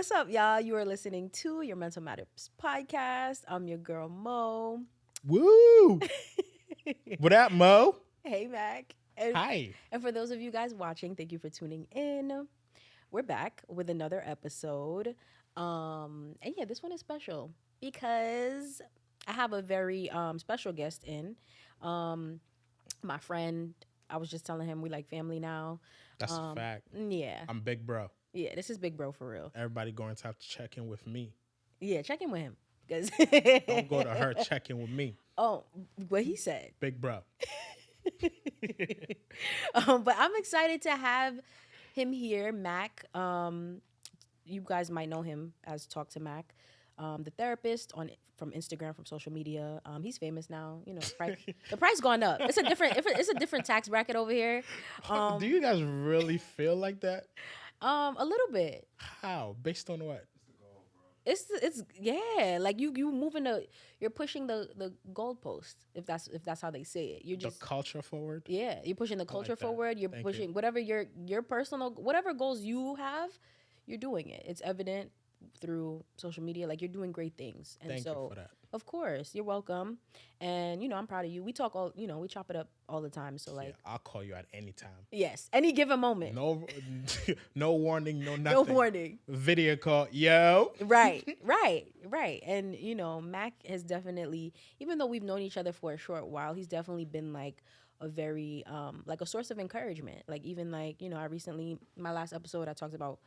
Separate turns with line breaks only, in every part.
What's up, y'all? You are listening to your Mental Matters podcast. I'm your girl, Mo.
Woo! What up, Mo?
Hey, Mac. And,
Hi.
and for those of you guys watching, thank you for tuning in. We're back with another episode. And yeah, this one is special because I have a very special guest in. Um, my friend, I was just telling him we like family now.
That's a fact.
Yeah.
I'm big bro.
Yeah, this is Big Bro for real.
Everybody going to have to check in with me.
Yeah, check in with him. Cause
Don't go to her, check in with me.
Oh, what he said.
Big bro.
But I'm excited to have him here, Mac. You guys might know him as Talk to Mac, the therapist from Instagram, from social media. He's famous now. You know, the price gone up. It's a different tax bracket over here.
Do you guys really feel like that?
A little bit.
How? Based on what?
It's yeah, like you you're pushing the goalpost, if that's how they say it. You're
The
just
culture forward?
yeah, you're pushing the
like
culture
that.
forward. You're
Thank
pushing
you.
whatever your personal whatever goals you have, you're doing it. It's evident through social media. Like you're doing great things, and
Thank
so
you for that.
of course you're welcome. And I'm proud of you. We talk all we chop it up all the time. So like
Yeah, I'll call you at any time.
yes, any given moment,
No no warning, no
no
nothing.
warning.
Video call. Yo.
Right. And Mac has definitely, even though we've known each other for a short while, he's definitely been like a very like a source of encouragement. Like even like, I recently, my last episode, I talked about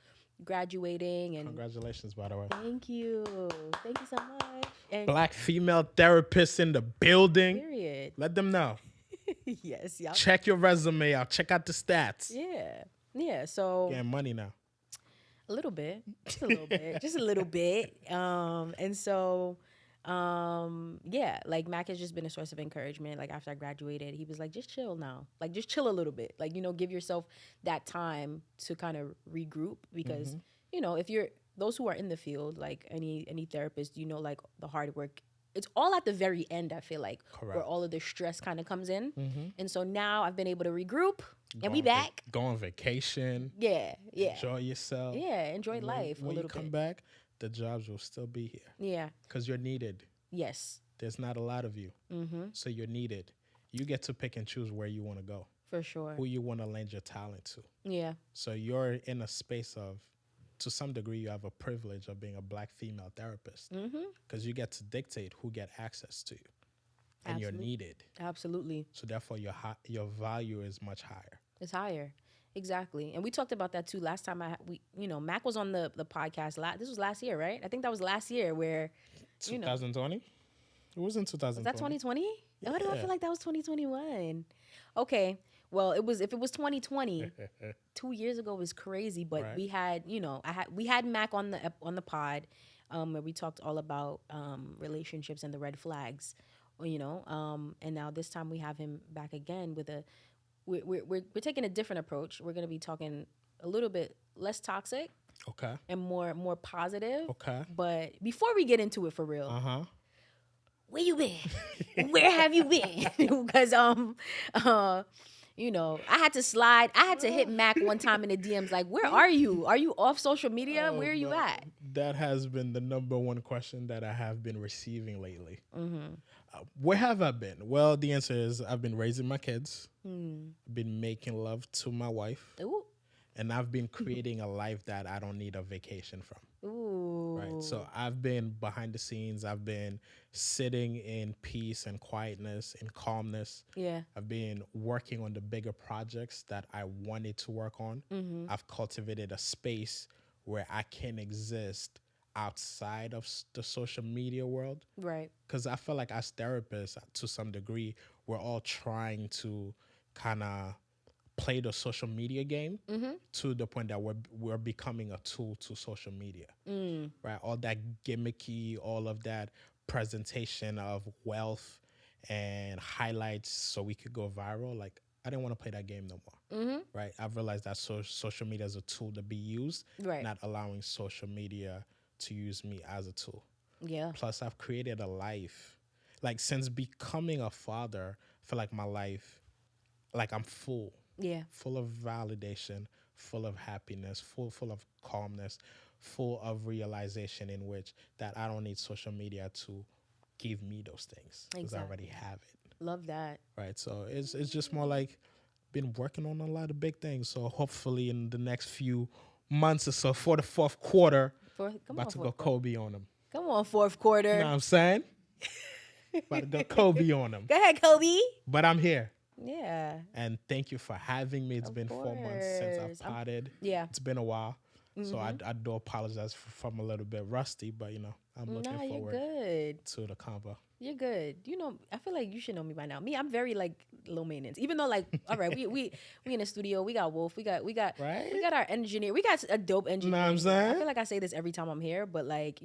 graduating and
Congratulations, by the way.
thank you. Thank you so much. And
Black female therapists in the building.
period.
Let them know.
Yes, yeah.
Check your resume out. Check out the stats.
Yeah. Yeah. So
Getting money now.
a little bit, just a little bit, just a little bit. And so, yeah, like Mac has just been a source of encouragement. Like after I graduated, he was like, just chill now, like just chill a little bit, like give yourself that time to kind of regroup because if you're those who are in the field, like any therapist, like the hard work. It's all at the very end, I feel like, where
Correct.
all of the stress kind of comes in. And so now I've been able to regroup and we
on
back.
Go on vacation.
Yeah.
Enjoy yourself.
Yeah, enjoy
When-
life
When
a
you
little
come
bit.
back, the jobs will still be here
Yeah.
because you're needed.
Yes.
There's not a lot of you, so you're needed. You get to pick and choose where you want to go,
For sure.
who you want to lend your talent to.
Yeah.
So you're in a space of, to some degree, you have a privilege of being a black female therapist because you get to dictate who get access to you, and you're
Absolute-
needed.
Absolutely.
So therefore, your value is much higher.
It's higher. Exactly. And we talked about that too last time Mac was on the podcast this was last year, right? I think that was last year where
2020? It was in 2020.
was that 2020? Why do I
Yeah.
feel like that was 2021? Okay. Well, if it was 2020, 2 years ago was crazy, but
Right.
we had, we had Mac on the pod where we talked all about relationships and the red flags, and now this time we have him back again with we're taking a different approach. We're going to be talking a little bit less toxic
Okay.
and more positive.
Okay.
But before we get into it for real,
Uh-huh.
where you been? Where have you been? Because I had to slide. I had to hit Mac one time in the DMs like, "Where are you? Are you off social media?
Oh,
Where are you
no.
at?"
That has been the number one question that I have been receiving lately. Where have I been? Well, the answer is I've been raising my kids, been making love to my wife,
Ooh,
and I've been creating a life that I don't need a vacation from.
ooh,
Right. So I've been behind the scenes. I've been sitting in peace and quietness and calmness.
yeah,
I've been working on the bigger projects that I wanted to work on. I've cultivated a space where I can exist outside of the social media world.
right,
Because I feel like as therapists, to some degree, we're all trying to kind of play the social media game to the point that we're becoming a tool to social media, right? All that gimmicky, all of that presentation of wealth and highlights so we could go viral. Like, I didn't want to play that game no more, right? I've realized that social media is a tool to be used,
right,
not allowing social media to use me as a tool.
yeah,
Plus, I've created a life. Like, since becoming a father, I feel like my life, like I'm full
yeah,
of validation, full of happiness, full of calmness, full of realization in which that I don't need social media to give me those things because I already
Exactly.
have it.
Love that.
Right. So it's just more like been working on a lot of big things. So hopefully in the next few months or so for the fourth quarter,
Come
about
on,
to go
fourth quarter.
Kobe on them.
Come on, fourth
You know
quarter.
what I'm saying? About to go Kobe on them.
Go ahead, Kobe.
But I'm here.
Yeah,
And thank you for having me. It's
of
been 4 months since I've
course.
potted.
Yeah.
It's been a while. So
Mm-hmm.
I do apologize for I'm a little bit rusty, but I'm looking
Nah, you're
forward
good.
to the combo.
You're good. You know, I feel like you should know me by now. Me, I'm very like low maintenance. Even though like, all right, we in the studio. We got Wolf.
Right?
we got our engineer. We got a dope engineer.
Know what I'm
I
saying?
feel like I say this every time I'm here, but like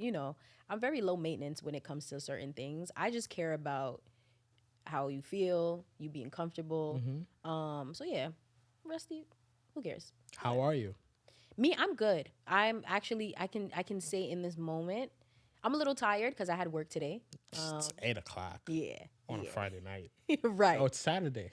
I'm very low maintenance when it comes to certain things. I just care about how you feel, you being comfortable. So yeah, Rusty, who cares?
How are you?
Me, I'm good. I'm actually I can say in this moment, I'm a little tired because I had work today.
It's 8 o'clock
Yeah,
on a Friday night.
right.
Oh, it's Saturday.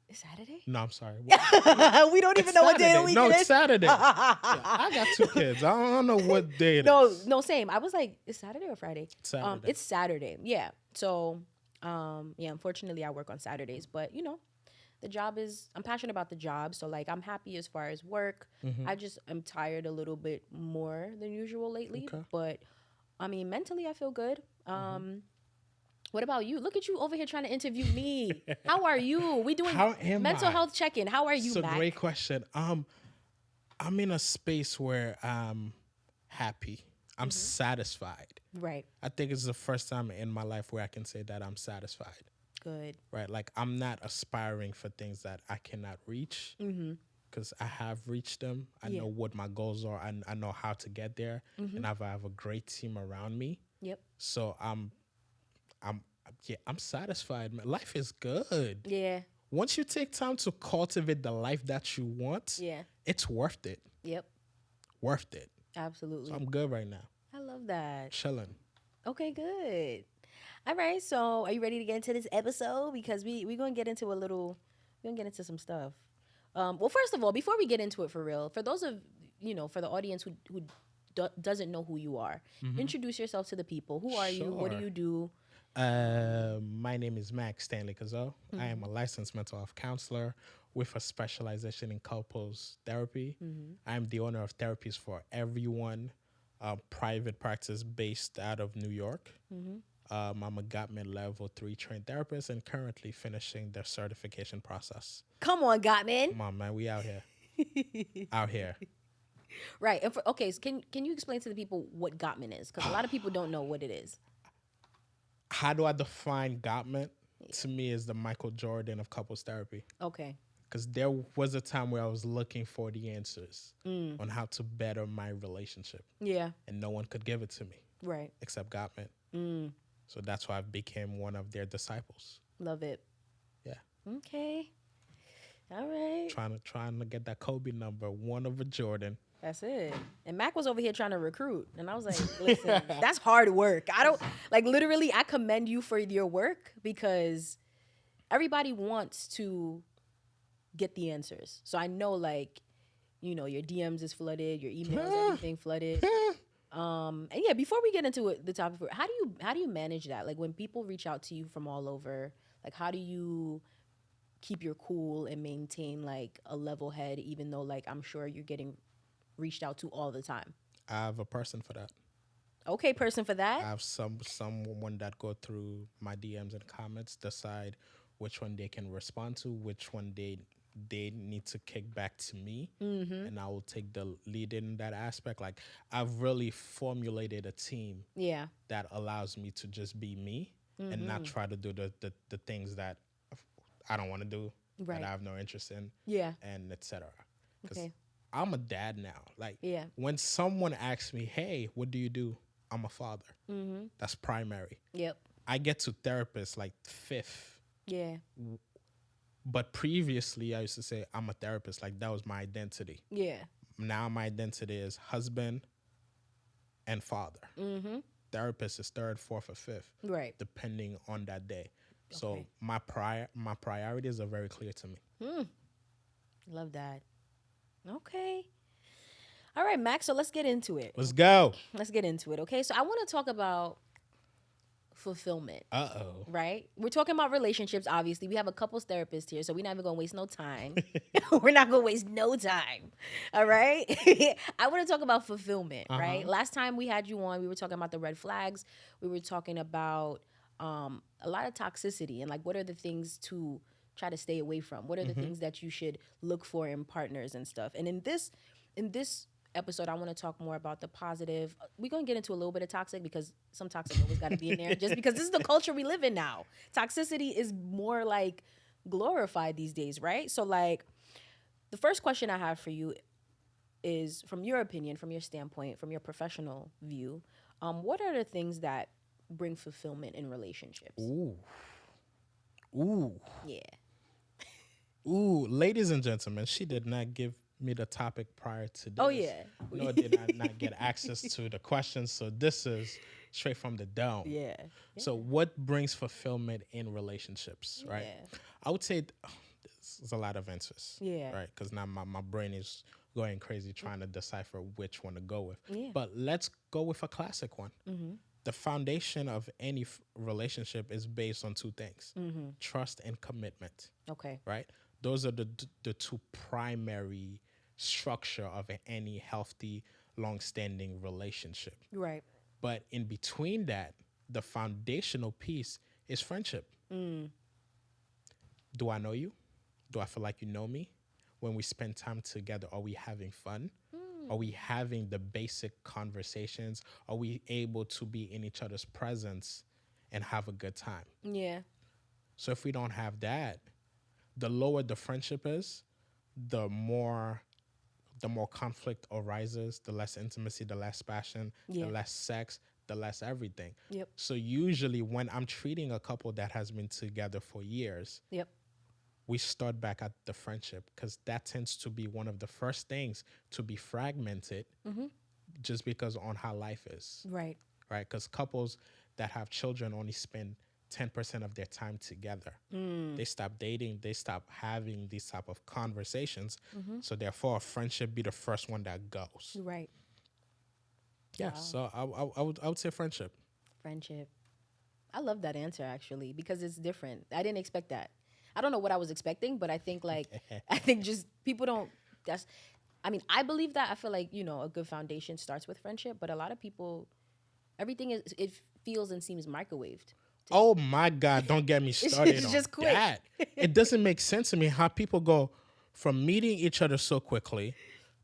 It's Saturday.
No, I'm sorry.
We don't even
It's
know what day of the
Saturday.
week
No,
it
it's
is.
Saturday. Yeah, I got 2 kids. I don't know what day it
No,
is.
no, same. I was like, it's Saturday or Friday?
Saturday.
It's Saturday. Yeah. So, yeah. Unfortunately, I work on Saturdays, but the job is. I'm passionate about the job, so like, I'm happy as far as work. I just am tired a little bit more than usual lately,
Okay.
but I mean, mentally, I feel good. What about you? Look at you over here trying to interview me. How are you? We doing
How am
mental
I?
health check-in. How are you,
It's a
Mac?
great question. I'm in a space where I'm happy. I'm satisfied.
Right.
I think it's the first time in my life where I can say that I'm satisfied.
Good.
Right? Like I'm not aspiring for things that I cannot reach because I have reached them. I
Yeah.
know what my goals are. I know how to get there, and I have a great team around me.
Yep.
So I'm yeah, I'm satisfied. Man. Life is good.
Yeah.
Once you take time to cultivate the life that you want,
Yeah.
it's worth it.
Yep.
Worth it.
Absolutely.
So I'm good right now.
I love that.
Chilling.
Okay, good. All right, so are you ready to get into this episode? Because we're gonna get into some stuff. Well, first of all, before we get into it for real, for those of for the audience who doesn't know who you are, introduce yourself to the people. Who are you? What do
Sure.
you do?
My name is Max Stanley Cazot. I am a licensed mental health counselor with a specialization in couples therapy. I am the owner of Therapies for Everyone, a private practice based out of New York. I'm a Gottman Level 3 trained therapist and currently finishing the certification process.
Come on, Gottman.
Come on, man, we out here. Out here.
Right. And okay, so can you explain to the people what Gottman is? Because a lot of people don't know what it is.
How do I define Gottman? To me, is the Michael Jordan of couples therapy.
Okay.
Because there was a time where I was looking for the answers on how to better my relationship,
Yeah.
and no one could give it to me
Right.
except Gottman. So that's why I became one of their disciples.
Love it.
Yeah,
Okay. All right.
trying to get that Kobe number, one of a Jordan.
That's it. And Mac was over here trying to recruit. And I was like, listen, that's hard work. I don't, like, literally, I commend you for your work because everybody wants to get the answers. So I know, like, your DMs is flooded, your emails, everything flooded. And yeah, before we get into it, the topic, how do you manage that? Like, when people reach out to you from all over, like, how do you keep your cool and maintain, like, a level head, even though, like, I'm sure you're getting reached out to all the time?
I have a person for that.
Okay, person for
I
that.
have someone that go through my DMs and comments, decide which one they can respond to, which one they need to kick back to me, and I will take the lead in that aspect. Like I've really formulated a team
Yeah.
that allows me to just be me and not try to do the things that I don't want to do,
Right.
that I have no interest in,
Yeah.
and etc. Because
Okay.
I'm a dad now. Like
Yeah.
when someone asks me, "Hey, what do you do?" I'm a father. That's primary.
Yep.
I get to therapist like fifth.
Yeah.
But previously, I used to say I'm a therapist. Like that was my identity.
Yeah.
Now my identity is husband and father. Therapist is third, fourth, or fifth,
Right.
depending on that day. So
Okay.
my priorities are very clear to me.
Love that. Okay. All right, Max. So let's get into it.
Let's go.
Let's get into it. Okay. So I want to talk about fulfillment.
Uh-oh.
Right? We're talking about relationships, obviously. We have a couples therapist here, so we're not even gonna waste no time. We're not gonna waste no time. All right? I want to talk about fulfillment, right? Last time we had you on, we were talking about the red flags. We were talking about a lot of toxicity and like what are the things to try to stay away from? What are the things that you should look for in partners and stuff? And in this episode, I want to talk more about the positive. We're going to get into a little bit of toxic because some toxic always got to be in there just because this is the culture we live in now. Toxicity is more like glorified these days, right? So like the first question I have for you is from your opinion, from your standpoint, from your professional view, what are the things that bring fulfillment in relationships?
Ooh. Ooh.
Yeah.
Ooh. Ladies and gentlemen, she did not give me the topic prior to this.
Oh, yeah.
Nor did I not get access to the questions. So this is straight from the dome.
Yeah.
So what brings fulfillment in relationships, right?
Yeah.
I would say there's a lot of answers.
Yeah.
Right? Because now my brain is going crazy trying to decipher which one to go with.
Yeah.
But let's go with a classic one. The foundation of any relationship is based on two things: trust and commitment.
Okay.
Right? Those are the two primary structure of any healthy, long-standing relationship.
Right.
But in between that, the foundational piece is friendship. Do I know you? Do I feel like you know me? When we spend time together, are we having fun? Are we having the basic conversations? Are we able to be in each other's presence and have a good time?
Yeah.
So if we don't have that, the lower the friendship is, the more conflict arises, the less intimacy, the less passion,
Yeah.
the less sex, the less everything.
Yep.
So usually when I'm treating a couple that has been together for years,
Yep.
we start back at the friendship because that tends to be one of the first things to be fragmented just because on how life is,
Right.
right? Because couples that have children only spend 10% of their time together. They stop dating, they stop having these type of conversations. So therefore, a friendship be the first one that goes.
Right.
Yeah, so I would say friendship.
Friendship. I love that answer actually because it's different. I didn't expect that. I don't know what I was expecting, but I think I think just people don't. I believe that. I feel like a good foundation starts with friendship, but a lot of people, everything it feels and seems microwaved.
Oh my God, don't get me started
It's
on
just quick.
that. It doesn't make sense to me how people go from meeting each other so quickly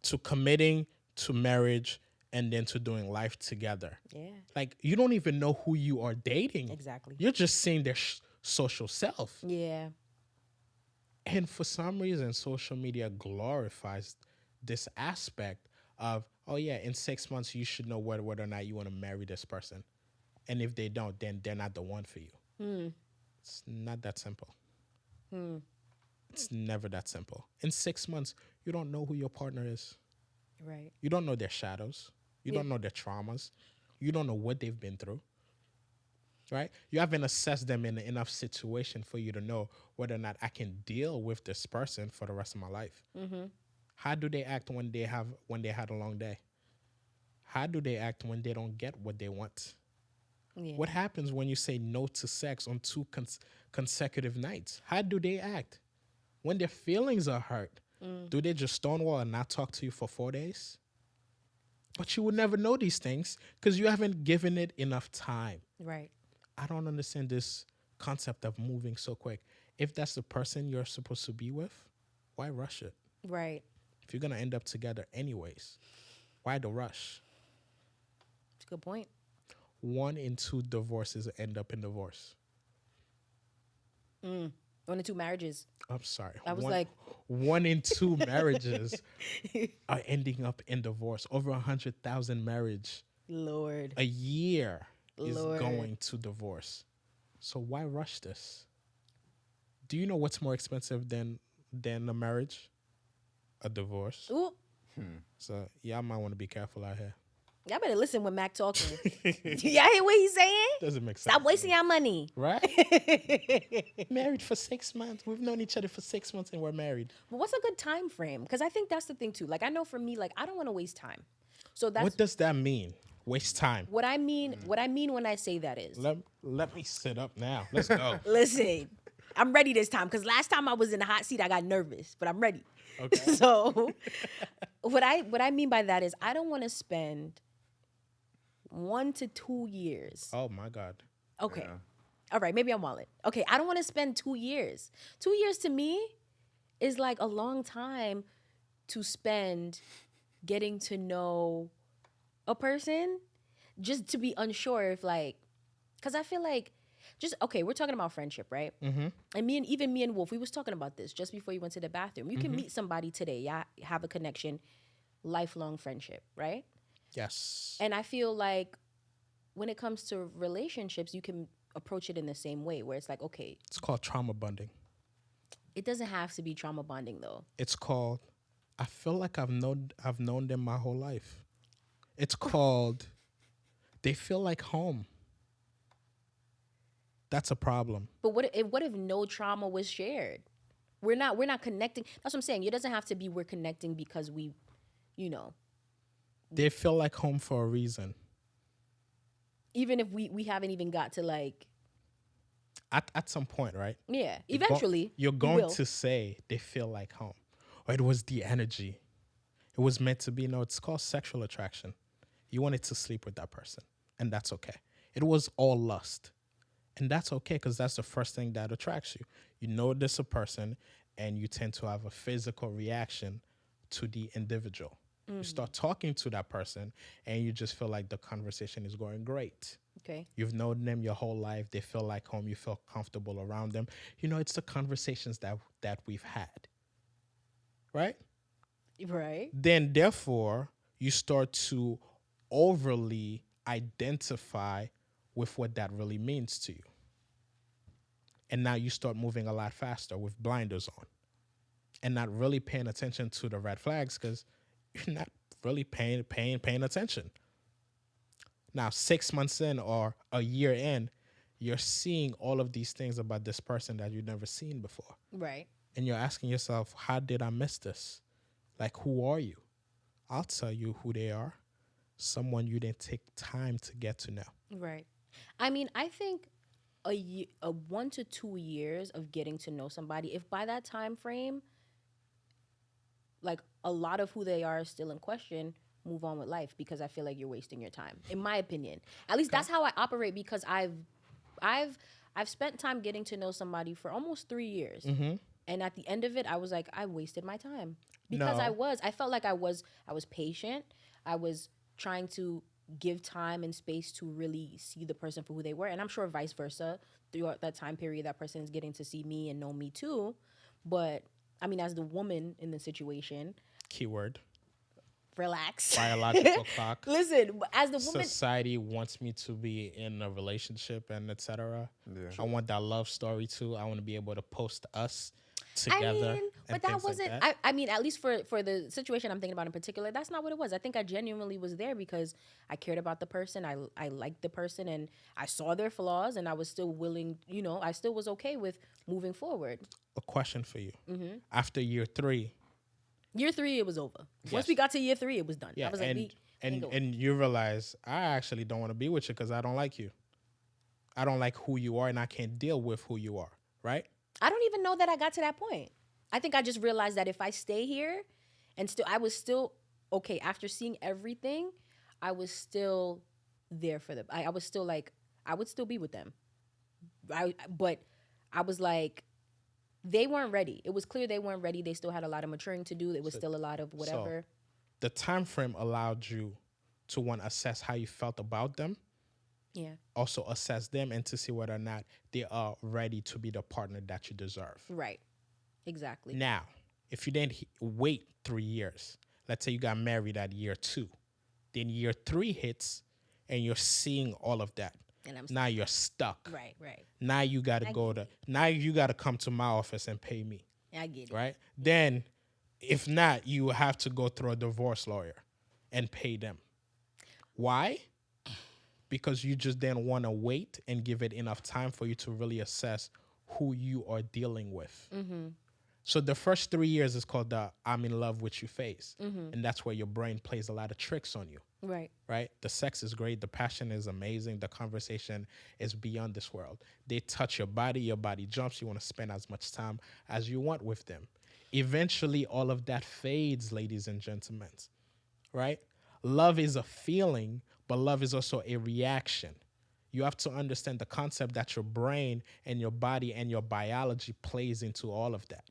to committing to marriage and then to doing life together.
Yeah.
Like, you don't even know who you are dating.
Exactly.
You're just seeing their social self.
Yeah.
And for some reason, social media glorifies this aspect of, oh yeah, in 6 months, you should know whether or not you want to marry this person. And if they don't, then they're not the one for you. It's not that simple. It's never that simple. In 6 months, you don't know who your partner is.
Right.
You don't know their shadows. You don't know their traumas. You don't know what they've been through. Right? You haven't assessed them in enough situation for you to know whether or not I can deal with this person for the rest of my life. How do they act when they had a long day? How do they act when they don't get what they want?
Yeah.
What happens when you say no to sex on 2 consecutive nights? How do they act? When their feelings are hurt, do they just stonewall and not talk to you for 4 days? But you would never know these things because you haven't given it enough time.
Right.
I don't understand this concept of moving so quick. If that's the person you're supposed to be with, why rush it?
Right.
If you're going to end up together anyways, why the rush?
That's a good point.
1 in 2 divorces end up in divorce.
1 in 2 marriages.
I'm sorry.
I was like
1 in 2 marriages are ending up in divorce. Over 100,000 marriage
Lord.
a year is
Lord.
going to divorce. So why rush this? Do you know what's more expensive than a marriage? A divorce.
Ooh.
So y'all might want to be careful out here.
Y'all better listen when Mac talking. Y'all hear what he's saying?
Doesn't make sense.
Stop
to
wasting
me.
your money.
Right? Married for 6 months. We've known each other for 6 months and we're married.
But what's a good time frame? Because I think that's the thing too. Like I know for me, like I don't want to waste time. So that's
What does that mean? Waste time.
what I mean. What I mean when I say that is,
Let me sit up now. Let's go.
listen, I'm ready this time. Because last time I was in the hot seat, I got nervous, but I'm ready.
Okay.
So what I mean by that is I don't want to spend 1 to 2 years.
Oh my God.
Okay.
Yeah.
All right, maybe I'm wallet. Okay, I don't want to spend 2 years. 2 years to me is like a long time to spend getting to know a person just to be unsure if like, because I feel like just, okay, we're talking about friendship, right?
Mm-hmm.
And even me and Wolf, we was talking about this just before you went to the bathroom. You can meet somebody today, yeah, have a connection, lifelong friendship, right?
Yes.
And I feel like when it comes to relationships, you can approach it in the same way where it's like, okay,
It's called trauma bonding.
it doesn't have to be trauma bonding though.
It's called, I feel like I've known them my whole life. It's called, they feel like home. That's a problem.
But what if no trauma was shared? We're not connecting. That's what I'm saying. It doesn't have to be we're connecting because we, you know,
They feel like home for a reason.
even if we haven't even got to like,
At some point, right?
yeah,
You're go-
eventually
you're
we
going
will.
to say they feel like home, or it was the energy. It was meant to be. No, it's called sexual attraction. You wanted to sleep with that person, and that's okay. It was all lust, and that's okay because that's the first thing that attracts you. You notice a person, and you tend to have a physical reaction to the individual. You start talking to that person, and you just feel like the conversation is going great.
Okay.
You've known them your whole life. They feel like home. You feel comfortable around them. You know, it's the conversations that we've had, right?
Right.
Then, therefore, you start to overly identify with what that really means to you. And now you start moving a lot faster with blinders on and not really paying attention to the red flags because you're not really paying attention. Now, 6 months in or a year in, you're seeing all of these things about this person that you've never seen before.
Right.
And you're asking yourself, how did I miss this? Like, who are you? I'll tell you who they are. Someone you didn't take time to get to know.
Right. I mean, I think a 1 to 2 years of getting to know somebody, if by that time frame, like a lot of who they are is still in question, move on with life because I feel like you're wasting your time. In my opinion. At least that's how I operate because I've spent time getting to know somebody for almost 3 years.
Mm-hmm.
And at the end of it, I was like, I wasted my time. Because
No.
I felt like I was patient. I was trying to give time and space to really see the person for who they were. And I'm sure vice versa. Throughout that time period, that person is getting to see me and know me too. But I mean, as the woman in the situation,
Keyword.
relax.
Biological clock.
Listen, as the woman,
Society wants me to be in a relationship and etc.
Yeah.
I want that love story too. I want to be able to post us together.
I mean, but
and
that
things like
wasn't.
that.
I mean, at least for the situation I'm thinking about in particular, that's not what it was. I think I genuinely was there because I cared about the person. I liked the person, and I saw their flaws, and I was still willing. You know, I still was okay with moving forward.
A question for you.
Mm-hmm.
After year 3,
Year 3, it was over.
Yes.
Once we got to year 3, it was done.
yeah,
I was like,
and
we ain't going.
and you realize I actually don't want to be with you because I don't like you. I don't like who you are, and I can't deal with who you are. Right?
I don't even know that I got to that point. I think I just realized that if I stay here and I was still, okay, after seeing everything, I was still there for them. I was still like, I would still be with them. But I was like, they weren't ready. It was clear they weren't ready. They still had a lot of maturing to do. It was still a lot of whatever.
The time frame allowed you to one assess how you felt about them,
Yeah.
also assess them, and to see whether or not they are ready to be the partner that you deserve.
Right. Exactly.
Now, if you didn't wait 3 years, let's say you got married at year 2, then year 3 hits, and you're seeing all of that.
And I'm
Now you're stuck.
right.
Now you got to now you got to come to my office and pay me,
I get it.
right? Then, if not, you have to go through a divorce lawyer and pay them. Why? Because you just didn't want to wait and give it enough time for you to really assess who you are dealing with. So the first 3 years is called the I'm in love with you phase. And that's where your brain plays a lot of tricks on you,
Right.
right? The sex is great. The passion is amazing. The conversation is beyond this world. They touch your body jumps. You want to spend as much time as you want with them. Eventually, all of that fades, ladies and gentlemen, right? Love is a feeling, but love is also a reaction. You have to understand the concept that your brain and your body and your biology plays into all of that.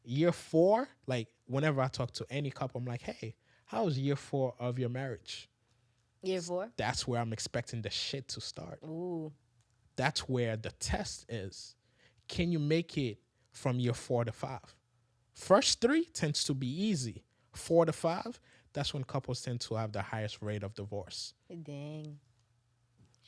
Year 4, like whenever I talk to any couple, I'm like, hey, how's year 4 of your marriage?
Year 4.
That's where I'm expecting the shit to start.
Ooh.
That's where the test is. Can you make it from year 4 to 5? First 3 tends to be easy. 4 to 5, that's when couples tend to have the highest rate of divorce.
Dang.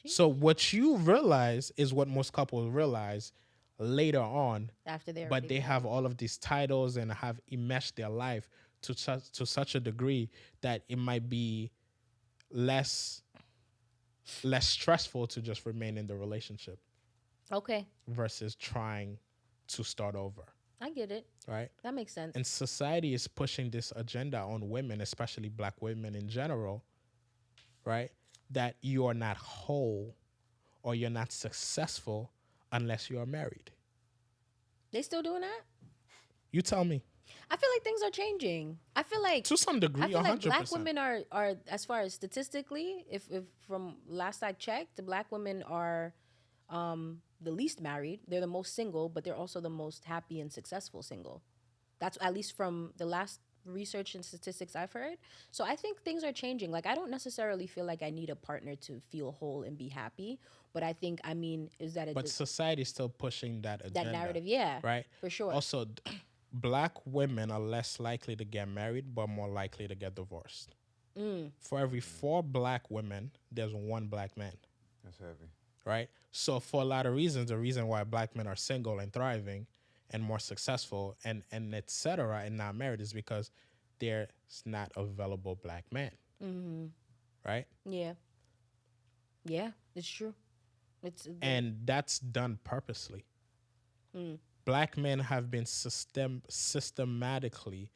So what you realize is what most couples realize later on,
After they're
but they have all of these titles and have enmeshed their life to such a degree that it might be less stressful to just remain in the relationship
Okay.
versus trying to start over,
I get it.
right?
That makes sense.
And society is pushing this agenda on women, especially black women in general, right? That you are not whole or you're not successful unless you are married.
They still doing that?
You tell me.
I feel like things are changing. I feel like
To some degree,
I feel
100%.
like black women are as far as statistically, if from last I checked, the black women are the least married. They're the most single, but they're also the most happy and successful single. That's at least from the last research and statistics I've heard. So I think things are changing. Like I don't necessarily feel like I need a partner to feel whole and be happy, but I think is that
But society is still pushing that agenda.
that narrative? Yeah,
Right?
for sure.
Also, black women are less likely to get married, but more likely to get divorced. For every 4 black women, there's 1 black man.
That's heavy.
Right? So for a lot of reasons, the reason why black men are single and thriving and more successful and et cetera and not married is because there's not available black men. Right?
Yeah, it's true. It's
And that's done purposely. Black men have been systematically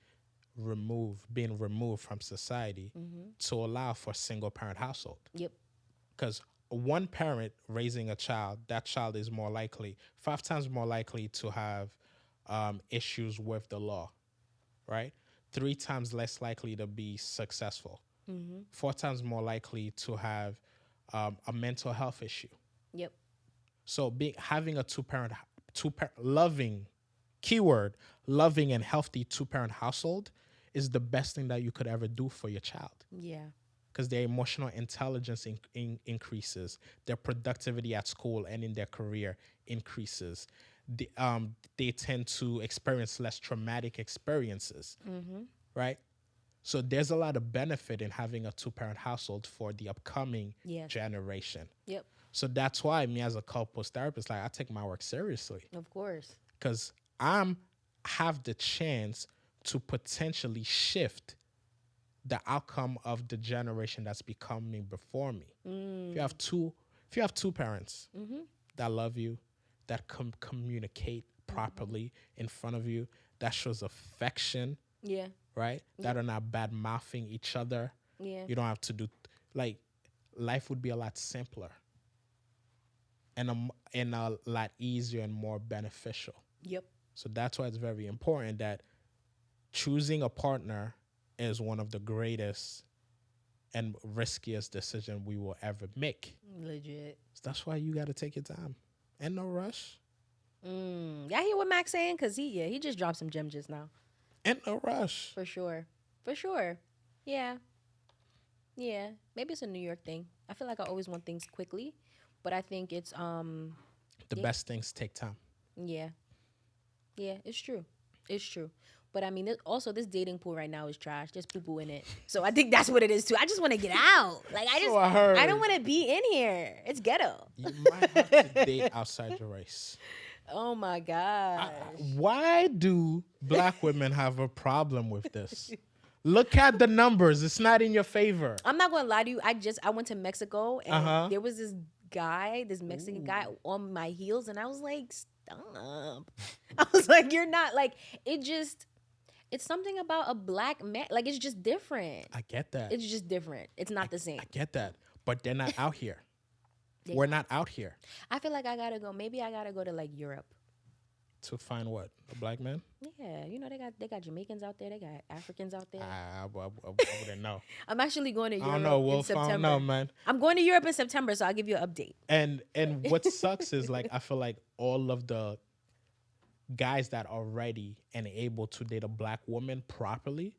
being removed from society to allow for single parent household.
Yep.
Because one parent raising a child, that child is 5 times more likely to have issues with the law, right? 3 times less likely to be successful. 4 times more likely to have a mental health issue.
Yep.
So having a loving and healthy 2-parent household is the best thing that you could ever do for your child.
Yeah.
Because their emotional intelligence increases, their productivity at school and in their career increases. They tend to experience less traumatic experiences, right? So there's a lot of benefit in having a 2-parent household for the upcoming generation.
Yep.
So that's why me as a couples therapist, like I take my work seriously
Of course.
because have the chance to potentially shift the outcome of the generation that's becoming before me. If you have two parents that love you, that communicate properly in front of you, that shows affection,
Yeah.
right? That are not bad mouthing each other.
Yeah.
You don't have to do life would be a lot simpler and a lot easier and more beneficial.
Yep.
So that's why it's very important that choosing a partner is one of the greatest and riskiest decision we will ever make.
Legit.
So that's why you got to take your time and no rush.
Y'all hear what Max saying? Cause he just dropped some gems just now.
And no rush.
For sure. For sure. Yeah. Yeah. Maybe it's a New York thing. I feel like I always want things quickly, but I think it's
The best things take time.
yeah. Yeah, it's true. It's true. But I mean, also this dating pool right now is trash. There's poo-poo in it. So I think that's what it is too. I just want to get out. Like
So I heard.
I don't want to be in here. It's ghetto.
You might have to date outside your race.
Oh my God.
Why do black women have a problem with this? Look at the numbers. It's not in your favor.
I'm not gonna lie to you. I went to Mexico and
Uh-huh.
there was this guy, this Mexican guy on my heels, and I was like, stop. I was like, you're not like it. Just it's something about a black man. Like it's just different.
I get that.
It's just different. It's not the same.
I get that. But they're not out here.
They
We're not out here
I feel like I gotta go. Maybe I gotta go to like Europe.
to find what? A black man?
Yeah, you know they got Jamaicans out there. They got Africans out there.
I wouldn't know.
I'm actually going to
I
Europe
don't know,
in
Wolf. I
September.
don't know, man.
I'm going to Europe in September, so I'll give you an update.
And what sucks is like I feel like all of the guys that are ready and able to date a black woman properly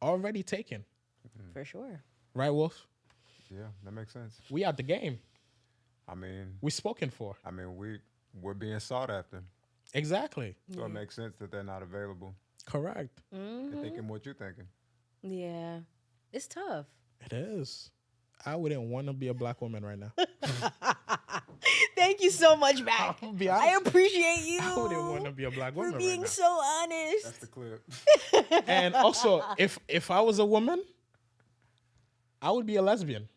are already taken.
For sure.
Right, Wolf?
Yeah, that makes sense.
We out the game.
I mean,
We spoken for.
we're being sought after,
Exactly.
so it makes sense that they're not available.
Correct.
They're thinking what you're thinking.
Yeah. It's tough.
It is. I wouldn't want to be a black woman right now.
Thank you so much, Mac.
I'll be
I
honest.
appreciate you
I wouldn't want to be a black
for
woman
being
right
so honest.
That's the clip.
now. And also, if I was a woman, I would be a lesbian.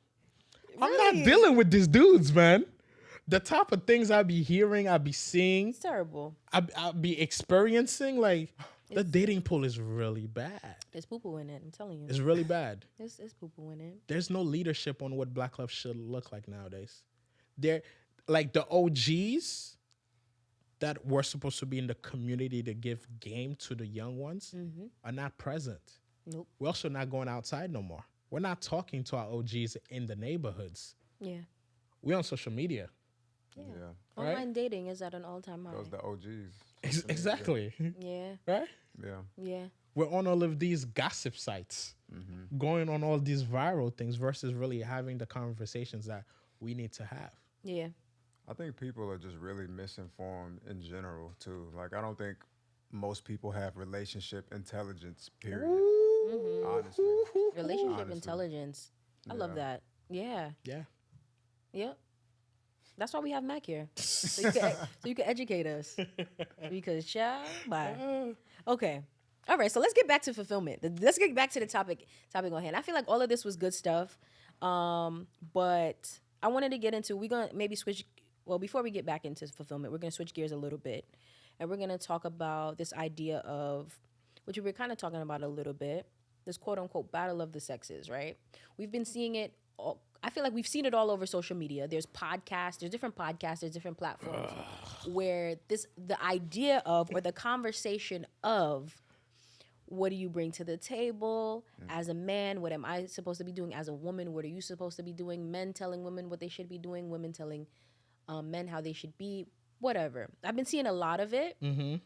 I'm
Really?
not dealing with these dudes, man. The type of things I be hearing, I be seeing,
It's terrible.
I be experiencing, like the dating pool is really bad.
There's poo-poo in it. I'm telling you.
It's really bad.
It's poo-poo in it.
There's no leadership on what black love should look like nowadays. They're like the OGs that were supposed to be in the community to give game to the young ones are not present.
Nope.
We're also not going outside no more. We're not talking to our OGs in the neighborhoods.
Yeah.
We're on social media.
Yeah.
Yeah,
Right?
Online dating is at an all-time high.
those the OGs.
Exactly.
Yeah.
Right?
Yeah,
Yeah.
We're on all of these gossip sites, going on all these viral things versus really having the conversations that we need to have.
Yeah.
I think people are just really misinformed in general too. Like I don't think most people have relationship intelligence. Period. Honestly,
Relationship
Honestly.
intelligence. I love
Yeah.
that. Yeah.
Yeah.
Yep. That's why we have Mac here. So you can educate us. Because child, bye. Okay. All right, so let's get back to fulfillment. Let's get back to the topic on hand. I feel like all of this was good stuff. But I wanted to get into, we're gonna maybe switch, well, before we get back into fulfillment, we're gonna switch gears a little bit. And we're gonna talk about this idea of, which we were kind of talking about a little bit, this quote unquote battle of the sexes, right? We've been seeing it all, I feel like we've seen it all over social media. There's podcasts, there's different podcasts, there's different platforms where the idea of, or the conversation of, what do you bring to the table as a man? What am I supposed to be doing as a woman? What are you supposed to be doing? Men telling women what they should be doing, women telling men how they should be, whatever. I've been seeing a lot of it, and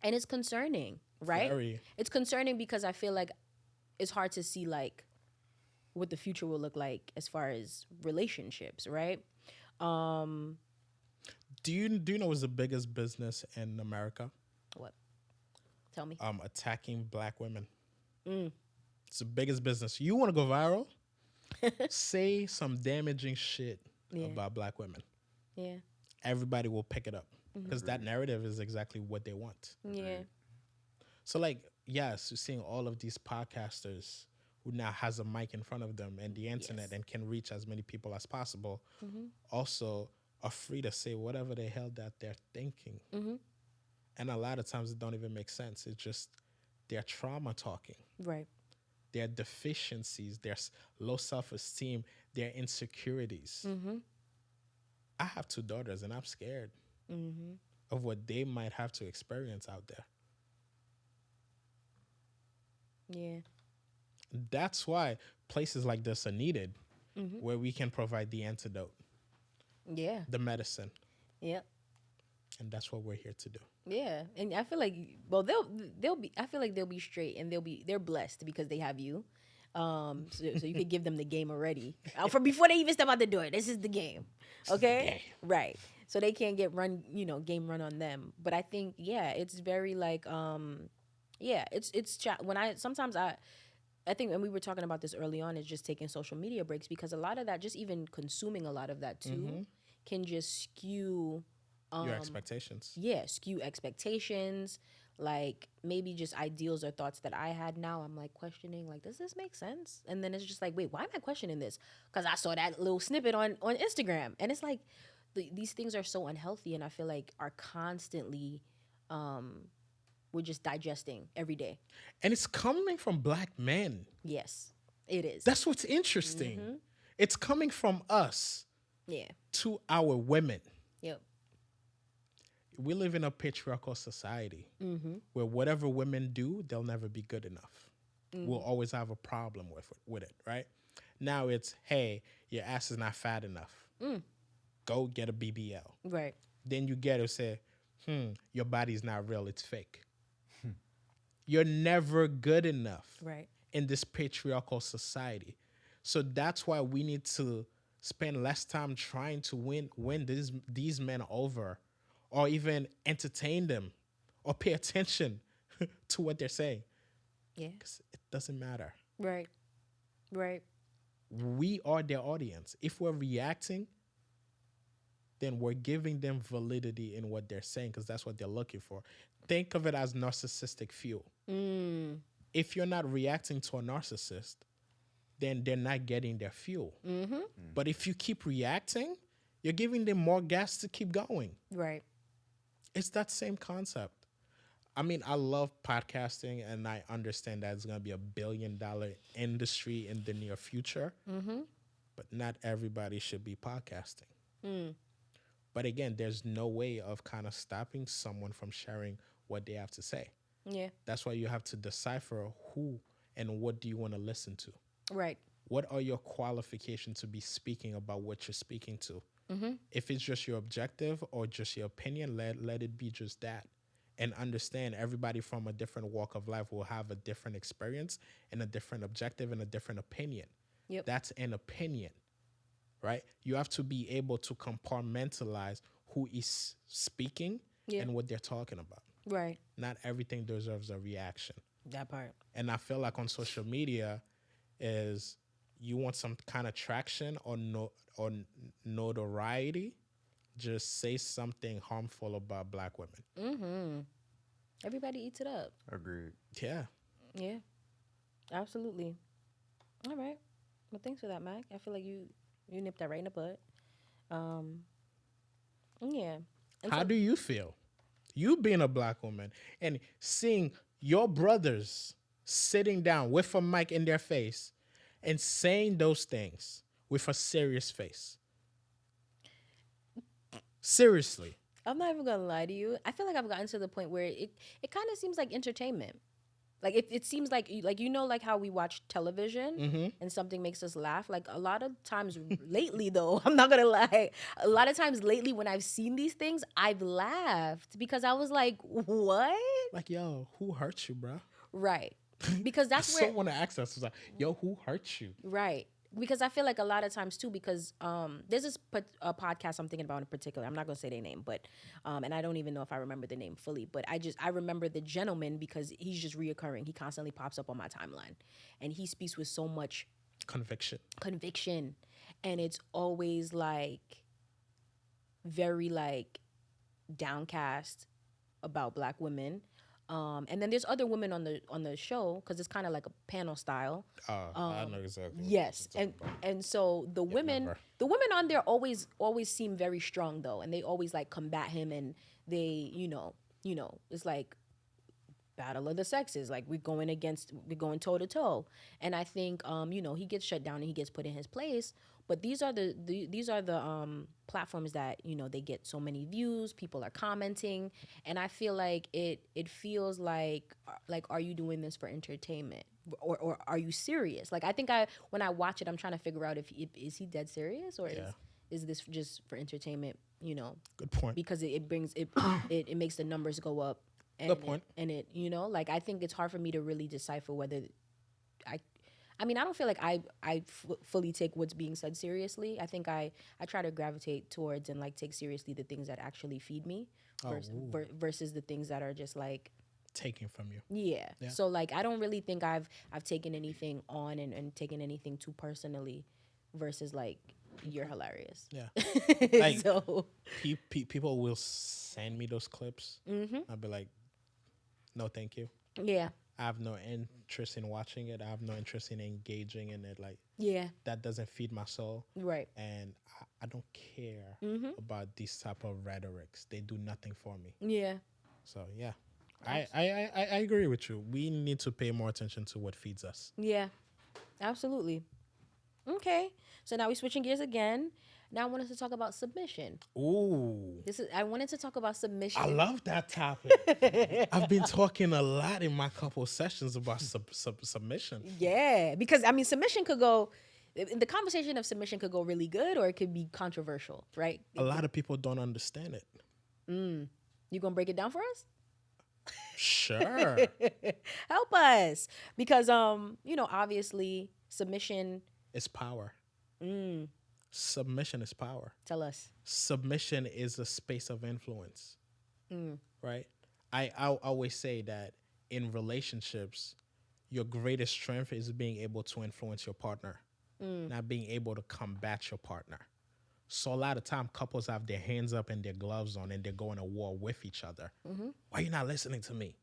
it's concerning, right?
Very.
It's concerning because I feel like it's hard to see like what the future will look like as far as relationships, right?
Do you know what's the biggest business in America?
What? Tell me.
Attacking black women. It's the biggest business. You want to go viral? Say some damaging shit about black women.
Yeah.
Everybody will pick it up because that narrative is exactly what they want.
Yeah.
So, like, yes, you're seeing all of these podcasters who now has a mic in front of them and the internet
Yes.
and can reach as many people as possible. Also, are free to say whatever the hell that they're thinking. And a lot of times it don't even make sense. It's just their trauma talking,
Right.
their deficiencies, their low self-esteem, their insecurities. I have 2 daughters and I'm scared of what they might have to experience out there.
Yeah.
That's why places like this are needed, where we can provide the antidote,
Yeah.
the medicine.
Yep.
And that's what we're here to do.
Yeah, and I feel like, well, they'll be. I feel like they'll be straight, and they're blessed because they have you. So you could give them the game already from before they even step out the door. This is the game, okay? Right. So they can't get game run on them. But I think, yeah, it's very like, when I think, and we were talking about this early on, is just taking social media breaks, because a lot of that, just even consuming a lot of that too, can just skew
Your expectations.
yeah, skew expectations. like maybe just ideals or thoughts that I had. Now I'm like questioning, like, does this make sense? And then it's just like, wait, why am I questioning this? Because I saw that little snippet on Instagram, and it's like these things are so unhealthy, and I feel like are constantly we're just digesting every day.
And it's coming from black men.
Yes, it is.
That's what's interesting. It's coming from us
Yeah.
to our women.
Yep.
We live in a patriarchal society where whatever women do, they'll never be good enough. We'll always have a problem with it, right? Now it's, hey, your ass is not fat enough. Go get a BBL.
Right.
Then you get to say, your body's not real, it's fake. You're never good enough
Right.
in this patriarchal society. So that's why we need to spend less time trying to win these men over, or even entertain them or pay attention to what they're saying.
Yeah.
'Cause it doesn't matter.
Right. Right.
We are their audience. If we're reacting, then we're giving them validity in what they're saying, because that's what they're looking for. Think of it as narcissistic fuel. If you're not reacting to a narcissist, then they're not getting their fuel. But if you keep reacting, you're giving them more gas to keep going.
Right.
It's that same concept. I mean, I love podcasting, and I understand that it's going to be $1 billion industry in the near future. But not everybody should be podcasting. But again, there's no way of kind of stopping someone from sharing what they have to say.
Yeah.
That's why you have to decipher who and what do you want to listen to.
Right.
What are your qualifications to be speaking about what you're speaking to? If it's just your objective or just your opinion, let it be just that. And understand everybody from a different walk of life will have a different experience and a different objective and a different opinion.
Yep.
That's an opinion, right? You have to be able to compartmentalize who is speaking and what they're talking about.
Right.
Not everything deserves a reaction.
That part.
And I feel like on social media is you want some kind of traction or notoriety, just say something harmful about black women.
Everybody eats it up.
Agreed.
Yeah.
Yeah. Absolutely. All right. Well, thanks for that, Mac. I feel like you nipped that right in the bud. Yeah. And
How
so-
do you feel? You being a black woman and seeing your brothers sitting down with a mic in their face and saying those things with a serious face. Seriously.
I'm not even gonna lie to you. I feel like I've gotten to the point where it kind of seems like entertainment. Like it seems like like how we watch television and something makes us laugh. Like a lot of times lately, though, I'm not gonna lie. A lot of times lately, when I've seen these things, I've laughed because I was like, "What?"
Like, yo, who hurt you, bro?
Right? Because that's
I
where
want to ask us, like, yo, who hurt you?
right. Because I feel like a lot of times too, because there's this a podcast I'm thinking about in particular. I'm not gonna say their name, but and I don't even know if I remember the name fully. But I remember the gentleman because he's just reoccurring. He constantly pops up on my timeline, and he speaks with so much conviction, and it's always like very like downcast about black women. And then there's other women on the show because it's kind of like a panel style.
I know exactly.
Yes, and so the women on there always seem very strong though, and they always like combat him, and they it's like battle of the sexes, like we're going toe to toe, and I think he gets shut down and he gets put in his place. But these are the platforms that they get so many views, people are commenting, and I feel like it feels like are you doing this for entertainment or are you serious? Like I think when I watch it, I'm trying to figure out if is he dead serious or is this just for entertainment?
Good point.
Because it brings it makes the numbers go up. And
Good point.
And it like I think it's hard for me to really decipher whether I mean, I don't feel like I fully take what's being said seriously. I think I try to gravitate towards and like take seriously the things that actually feed me versus the things that are just like
taken from you.
Yeah. So like I don't really think I've taken anything on and taken anything too personally versus like you're hilarious.
Yeah. Like
so
people will send me those clips. I'll be like, No, thank you.
Yeah.
I have no interest in watching it. I have no interest in engaging in it. Like,
Yeah.
that doesn't feed my soul.
Right.
And I don't care about these type of rhetorics. They do nothing for me.
Yeah.
So yeah, I agree with you. We need to pay more attention to what feeds us.
Yeah. Absolutely. Okay. So now we're switching gears again. Now I want us to talk about submission.
Ooh,
I wanted to talk about submission.
I love that topic. I've been talking a lot in my couple sessions about submission.
Yeah, because I mean, submission could go. The conversation of submission could go really good, or it could be controversial, right?
A lot of people don't understand it.
You gonna break it down for us?
Sure.
Help us, because obviously submission.
It's power. Submission is power.
Tell us.
Submission is a space of influence, right? I always say that in relationships, your greatest strength is being able to influence your partner, not being able to combat your partner. So a lot of time, couples have their hands up and their gloves on, and they're going to war with each other. Why are you not listening to me?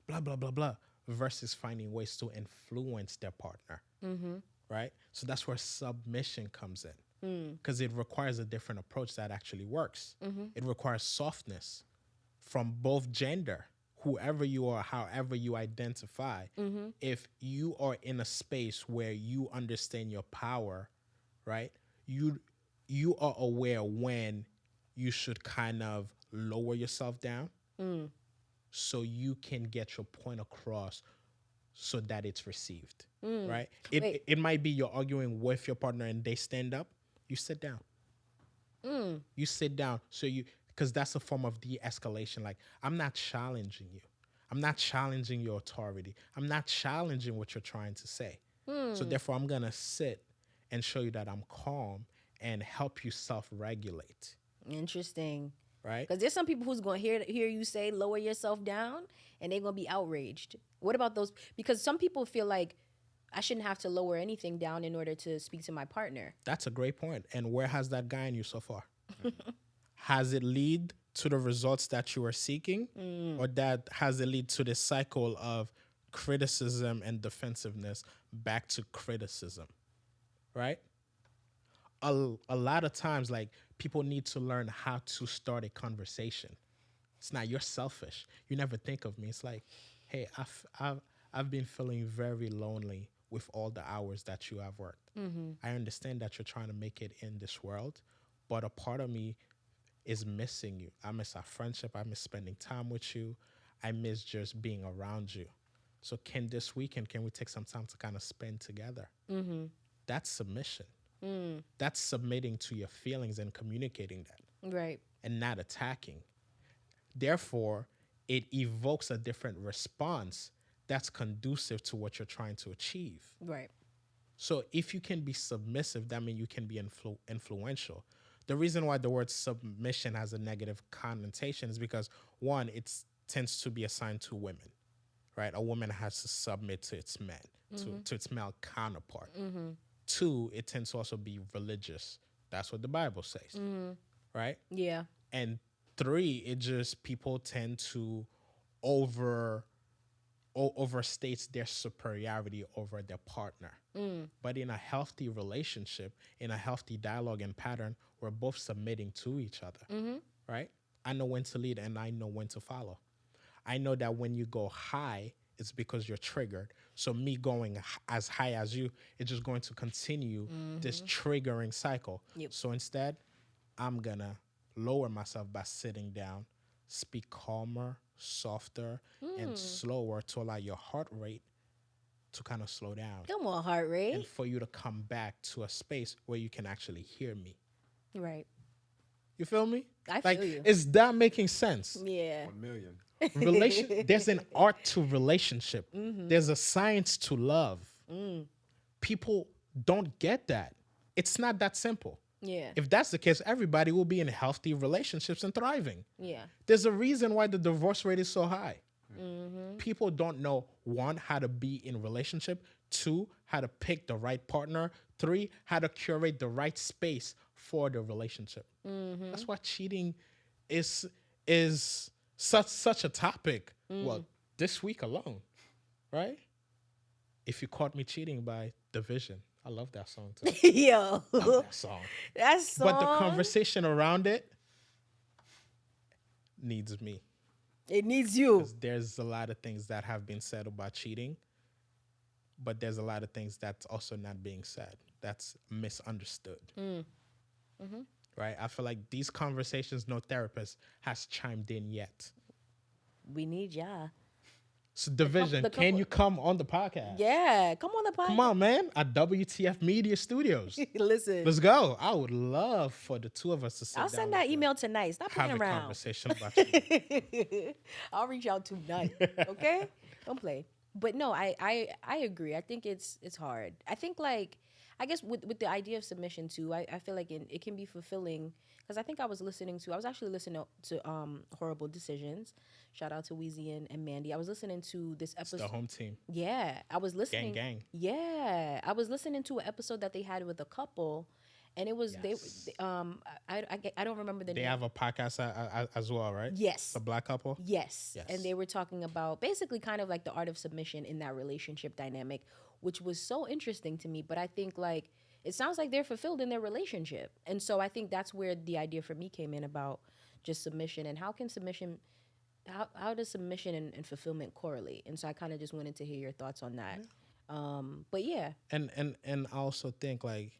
Blah blah blah blah. Versus finding ways to influence their partner, right? So that's where submission comes in, because it requires a different approach that actually works. It requires softness from both gender, whoever you are, however you identify. If you are in a space where you understand your power, right? You are aware when you should kind of lower yourself down so you can get your point across so that it's received, right? It might be you're arguing with your partner and they stand up, you sit down. You sit down because that's a form of de-escalation. Like, I'm not challenging you. I'm not challenging your authority. I'm not challenging what you're trying to say. So therefore, I'm going to sit and show you that I'm calm and help you self-regulate,
Interesting.
right?
Because there's some people who's going to hear you say lower yourself down, and they're going to be outraged. What about those? Because some people feel like I shouldn't have to lower anything down in order to speak to my partner.
That's a great point. And where has that gotten you so far? Has it lead to the results that you are seeking, or that has it lead to the cycle of criticism and defensiveness back to criticism, right? A lot of times, like, people need to learn how to start a conversation. It's not, you're selfish. You never think of me. It's like, hey, I've been feeling very lonely with all the hours that you have worked. I understand that you're trying to make it in this world, but a part of me is missing you. I miss our friendship. I miss spending time with you. I miss just being around you. So this weekend, can we take some time to kind of spend together? That's submission. That's submitting to your feelings and communicating that,
Right.
and not attacking. Therefore, it evokes a different response that's conducive to what you're trying to achieve.
Right.
So if you can be submissive, that means you can be influential. The reason why the word submission has a negative connotation is because, one, it tends to be assigned to women, right? A woman has to submit to its man, to its male counterpart. Two, it tends to also be religious. That's what the Bible says, right?
Yeah.
And three, it just, people tend to overstates their superiority over their partner. But in a healthy relationship, in a healthy dialogue and pattern, we're both submitting to each other, right? I know when to lead and I know when to follow. I know that when you go high, it's because you're triggered. So me going as high as you, it's just going to continue this triggering cycle.
Yep.
So instead, I'm going to lower myself by sitting down, speak calmer, softer, and slower to allow your heart rate to kind of slow down.
Come on, heart rate.
And for you to come back to a space where you can actually hear me.
Right.
You feel me?
I
Like,
feel you.
is that making sense?
Yeah.
1 million.
There's an art to relationship. There's a science to love. People don't get that. It's not that simple.
Yeah.
If that's the case, everybody will be in healthy relationships and thriving.
Yeah.
There's a reason why the divorce rate is so high. People don't know, one, how to be in relationship, two, how to pick the right partner, three, how to curate the right space for the relationship. That's why cheating is such a topic. Well, this week alone, right? If You Caught Me Cheating by Division. I love that song too.
Yo,
Love that song.
that song.
But the conversation around it needs me.
It needs you.
'Cause there's a lot of things that have been said about cheating, but there's a lot of things that's also not being said. That's misunderstood. Right? I feel like these conversations, no therapist has chimed in yet.
We need y'all.
So, Division,
the
can
couple-
you come on the podcast?
Yeah, come on the podcast.
Come on, man. At WTF Media Studios.
Listen,
Let's go. I would love for the two of us to sit
I'll
down
send that
with you,
email tonight. Stop
have
playing
a
around.
conversation about cheating.
I'll reach out tonight. Okay, don't play. But no, I agree. I think it's hard. I think like I guess with the idea of submission too. I feel like it can be fulfilling because I think I was actually listening to Horrible Decisions. Shout out to Weezy and Mandy. I was listening to this
It's
episode.
the home team.
Yeah, I was listening.
Gang.
Yeah, I was listening to an episode that they had with a couple, and it was
Yes.
I don't remember the
They
name.
have a podcast as well, right?
Yes.
The Black couple.
Yes.
Yes.
And they were talking about basically kind of like the art of submission in that relationship dynamic, which was so interesting to me. But I think like it sounds like they're fulfilled in their relationship. And so I think that's where the idea for me came in about just submission and how does submission and fulfillment correlate? And so I kind of just wanted to hear your thoughts on that. But yeah.
And I also think like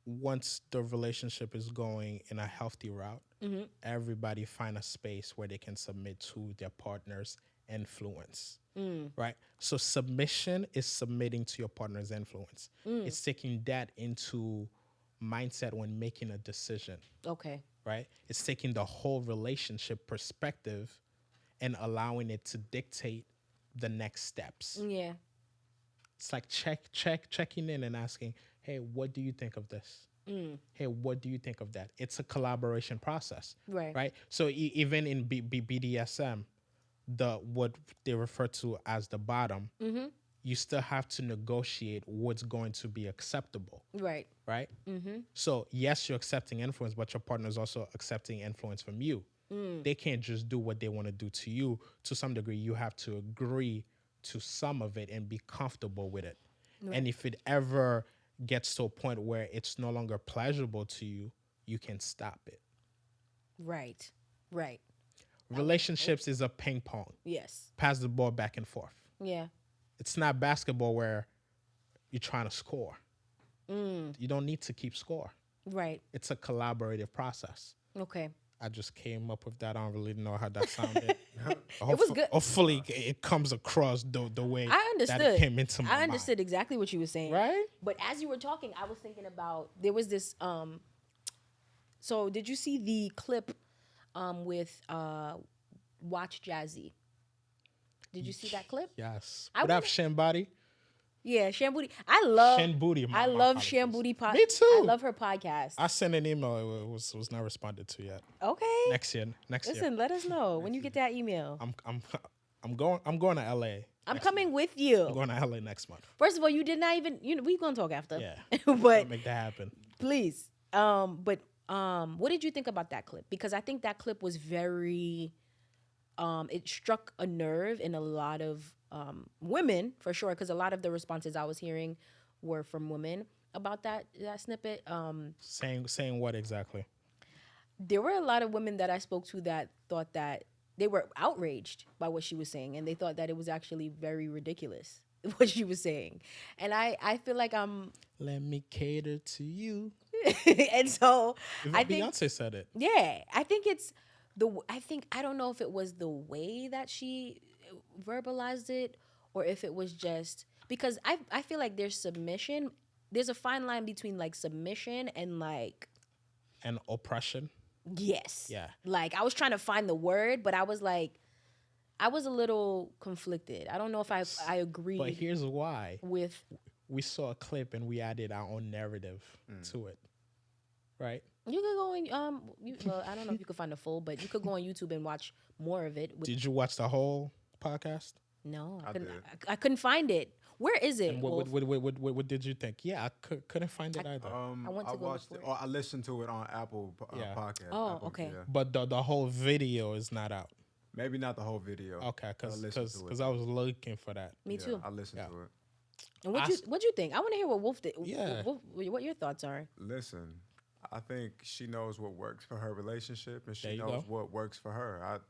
once the relationship is going in a healthy route, everybody find a space where they can submit to their partner's influence. Right? So submission is submitting to your partner's influence. It's taking that into mindset when making a decision.
Okay.
Right? It's taking the whole relationship perspective and allowing it to dictate the next steps.
Yeah.
It's like checking in and asking, hey, what do you think of this? Hey, what do you think of that? It's a collaboration process.
Right.
Right? So even in BDSM, what they refer to as the bottom, you still have to negotiate what's going to be acceptable.
Right.
Right? So yes, you're accepting influence, but your partner is also accepting influence from you. They can't just do what they want to do to you. To some degree, you have to agree to some of it and be comfortable with it. Right. And if it ever gets to a point where it's no longer pleasurable to you, you can stop it.
Right. Right.
Relationships is a ping pong.
Yes.
Pass the ball back and forth.
Yeah.
It's not basketball where you're trying to score. You don't need to keep score.
Right.
It's a collaborative process.
Okay.
I just came up with that. I don't really know how that sounded.
It was good.
Hopefully, it comes across the way
I understood.
that it came into my
I understood exactly what you were saying.
Right?
But as you were talking, I was thinking about there was this. So did you see the clip with Watch Jazzy? Did you see that clip?
Yes.
I
What up,
wanna-
Shin Body?
Yeah, Shan Booty. I love
Shin Booty.
I love Shan Booty podcast.
Me too.
I love her podcast.
I sent an email. It was not responded to yet.
Okay.
Next year.
Listen, let us know when you get that email.
I'm going to LA.
I'm coming with you.
I'm going to LA next month.
First of all, you did not even. We're gonna talk after.
Yeah.
but
Make that happen.
please. What did you think about that clip? Because I think that clip was very. It struck a nerve in a lot of women for sure. Because a lot of the responses I was hearing were from women about that snippet.
Saying what exactly?
There were a lot of women that I spoke to that thought that they were outraged by what she was saying, and they thought that it was actually very ridiculous what she was saying. And I feel like I'm.
Let me cater to you.
And so
Even
I think
Beyonce said it.
yeah, I think it's I don't know if it was the way that she verbalized it or if it was just because I feel like there's submission. There's a fine line between like submission and like
And oppression.
yes.
Yeah.
Like I was trying to find the word, but I was a little conflicted. I don't know if I agree
But here's why.
with
We saw a clip and we added our own narrative to it. Right?
you could go on well, I don't know if you could find the full, but you could go on YouTube and watch more of it.
Did you watch the whole podcast?
No,
I
I couldn't find it. Where is it?
And
Wolf?
what did you think? Yeah, I couldn't find it either.
I want to go
watched
look
it,
for
or I listened to it on Apple
Yeah.
podcast.
Oh,
Apple,
okay.
yeah.
But the whole video is not out.
Maybe not the whole video.
Okay,
I'll listen to it.
because I was looking for that.
Me
Yeah,
too.
I listened
Yeah.
to it.
And
I
what you think? I want to hear what Wolf did.
Yeah.
What your thoughts are?
Listen, I think she knows what works for her relationship, and
There
she
you
knows
go.
what works for her.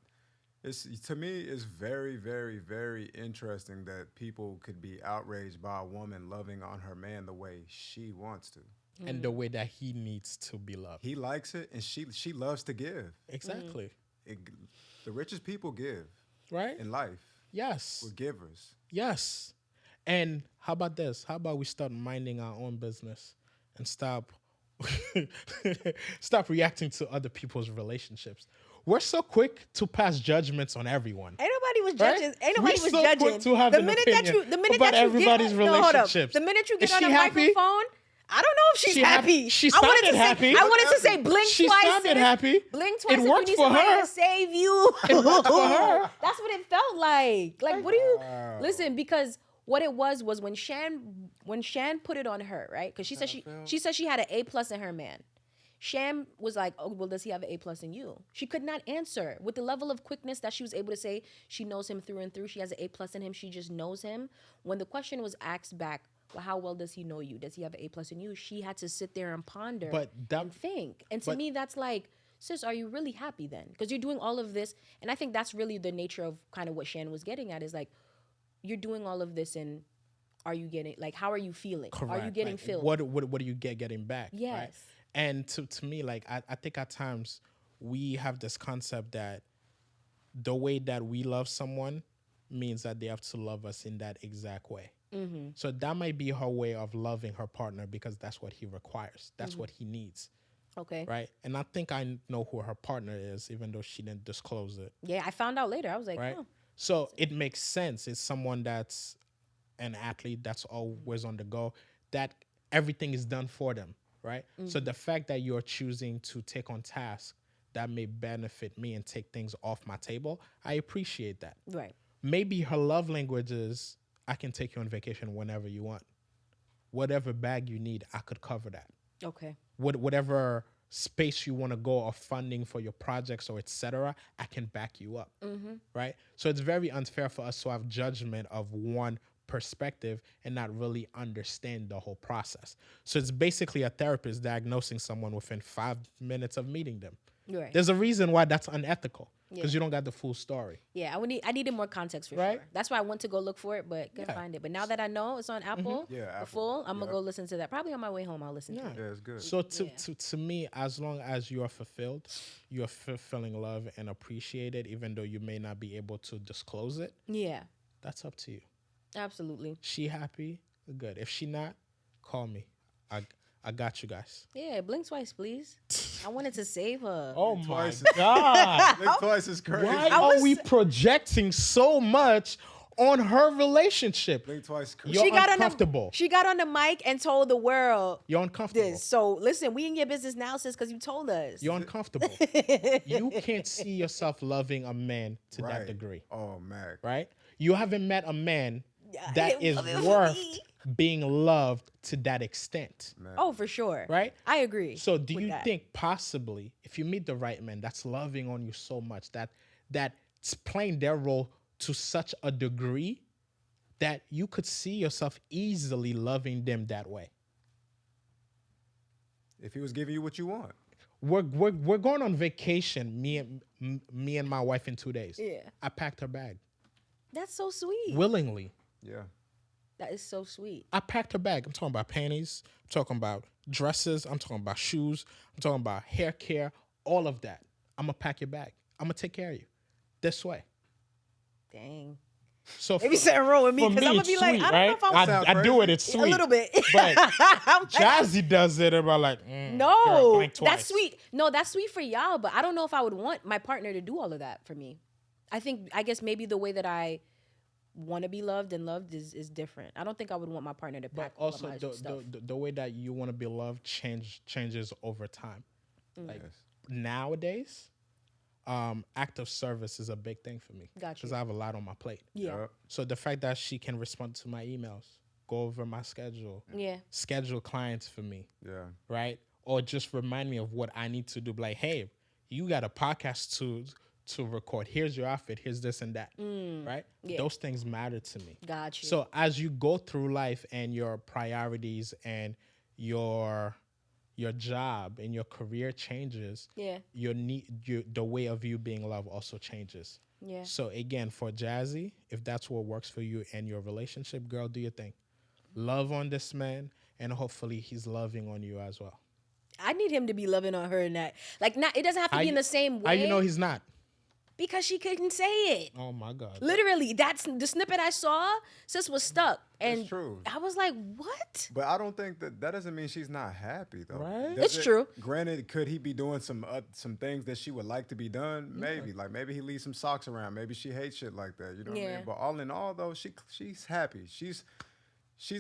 It's to me, it's very, very, very interesting that people could be outraged by a woman loving on her man the way she wants to.
And the way that he needs to be loved.
He likes it, and she loves to give.
Exactly.
It, the richest people give
Right?
in life.
Yes.
We're givers.
Yes. And how about this? How about we start minding our own business and stop stop reacting to other people's relationships? We're so quick to pass judgments on everyone.
Ain't nobody was
Right?
judging. Ain't nobody
We're
was
so
judging.
quick to have
the
an
minute
opinion
the minute
about
that you
everybody's
get, no, hold up.
relationships.
The minute you
Is
get on
she
a
happy?
microphone, I don't know if she's
She happy?
happy.
She
I wanted
sounded
to
happy.
Say, I wanted to say blink
She
twice.
sounded
sis.
happy.
Blink twice.
It
if
worked
you need
for
somebody
her.
to save you.
It worked for her.
That's what it felt like. Like, what do you
Wow.
listen? Because what it was when Shan put it on her, right? Because she said she said she had an A+ in her man. Sham was like, oh, well, does he have an A+ in you? She could not answer. With the level of quickness that she was able to say she knows him through and through, she has an A+ in him, she just knows him. When the question was asked back, well, how well does he know you? Does he have an A+ in you? She had to sit there and ponder
But that-
and think. And to
but-
me, that's like, sis, are you really happy then? Because you're doing all of this. And I think that's really the nature of kind of what Shan was getting at is like, you're doing all of this and are you getting, like, how are you feeling?
Correct.
Are you getting
Like,
filled?
What do you getting back? Right?
Yes.
And to me, like I think at times we have this concept that the way that we love someone means that they have to love us in that exact way.
Mm-hmm.
So that might be her way of loving her partner because that's what he requires. That's
Mm-hmm.
what he needs.
Okay.
Right. And I think I know who her partner is, even though she didn't disclose it.
Yeah, I found out later. I was like,
Right.
oh.
So it makes sense. It's someone that's an athlete that's always on the go, that everything is done for them. Right. So the fact that you're choosing to take on tasks that may benefit me and take things off my table, I appreciate that.
Right.
Maybe her love language is I can take you on vacation whenever you want. Whatever bag you need, I could cover that.
Okay.
Whatever space you want to go or funding for your projects or etc., I can back you up. Right? So it's very unfair for us to have judgment of one perspective and not really understand the whole process. So it's basically a therapist diagnosing someone within 5 minutes of meeting them.
Right.
There's a reason why that's unethical because
Yeah.
you don't got the full story.
Yeah, I needed more context for
Right.
sure. That's why I went to go look for it, but couldn't
Yeah.
find it. But now that I know it's on Apple,
Yeah,
the
Apple.
full, I'm gonna
Yep.
go listen to that. Probably on my way home, I'll listen to it.
Yeah, it's good.
So
Yeah.
to me, as long as you are fulfilled, you are fulfilling love and appreciate it, even though you may not be able to disclose it,
Yeah,
that's up to you.
absolutely.
She happy, good. If she not, call me. I got you guys.
Yeah, blink twice, please. I wanted to save her.
Oh my
Twice.
God.
Blink twice is crazy.
Why
was-
are we projecting so much on her relationship?
Blink twice. Crazy.
You're
she got
uncomfortable.
She got on the mic and told the world
You're uncomfortable.
this. So listen, we in your business now, sis, because you told us.
You're uncomfortable. You can't see yourself loving a man to that degree.
Oh, Mac.
Right? You haven't met a man
Yeah,
that
he
is
love it for
worth
me.
being loved to that extent.
Man.
Oh, for sure.
Right?
I agree.
So do
with
you
that.
think possibly if you meet the right man that's loving on you so much that's playing their role to such a degree that you could see yourself easily loving them that way?
If he was giving you what you want.
We're going on vacation, me and my wife in 2 days.
Yeah.
I packed her bag
That's so sweet.
Yeah.
willingly.
That is so sweet.
I packed her bag. I'm talking about panties. I'm talking about dresses. I'm talking about shoes. I'm talking about hair care. All of that. I'm gonna pack your bag. I'm gonna take care of you. This way.
Dang.
So
Maybe something wrong with me
for
because I'm
me,
gonna be
it's
like,
sweet,
I don't know
right?
if I'm
Sound
I do
crazy.
it. It's sweet.
a little bit.
But
I'm like,
Jazzy does it about like girl,
no,
blink twice.
that's sweet. No, that's sweet for y'all, but I don't know if I would want my partner to do all of that for me. I guess maybe the way that I want to be loved and loved is different. I don't think I would want my partner to pack
But
all of
also
my
the,
stuff.
the way that you want to be loved changes over time. Like
Yes.
nowadays, act of service is a big thing for me.
Got
Because
you.
I have a lot on my plate.
Yeah.
Yup.
So the fact that she can respond to my emails, go over my schedule,
Yeah.
schedule clients for me,
Yeah.
right? Or just remind me of what I need to do. Like, hey, you got a podcast to record. Here's your outfit. Here's this and that. Right?
Yeah.
Those things matter to me.
Got you.
So as you go through life and your priorities and your job and your career changes,
Yeah.
the way of you being loved also changes.
Yeah.
So again, for Jazzy, if that's what works for you and your relationship, girl, do your thing. Love on this man, and hopefully he's loving on you as well.
I need him to be loving on her in that. Like, not. It doesn't have to be in the same way.
How you know he's not?
Because she couldn't say it.
Oh my God.
Literally, that's the snippet I saw. Sis was stuck, and
That's true.
I was like, "What?"
But I don't think that doesn't mean she's not happy though.
Right.
Does
It's true.
Granted, could he be doing some things that she would like to be done? Maybe. Like maybe he leaves some socks around. Maybe she hates shit like that. You know what I
Yeah.
mean? But all in all though, she's happy. She's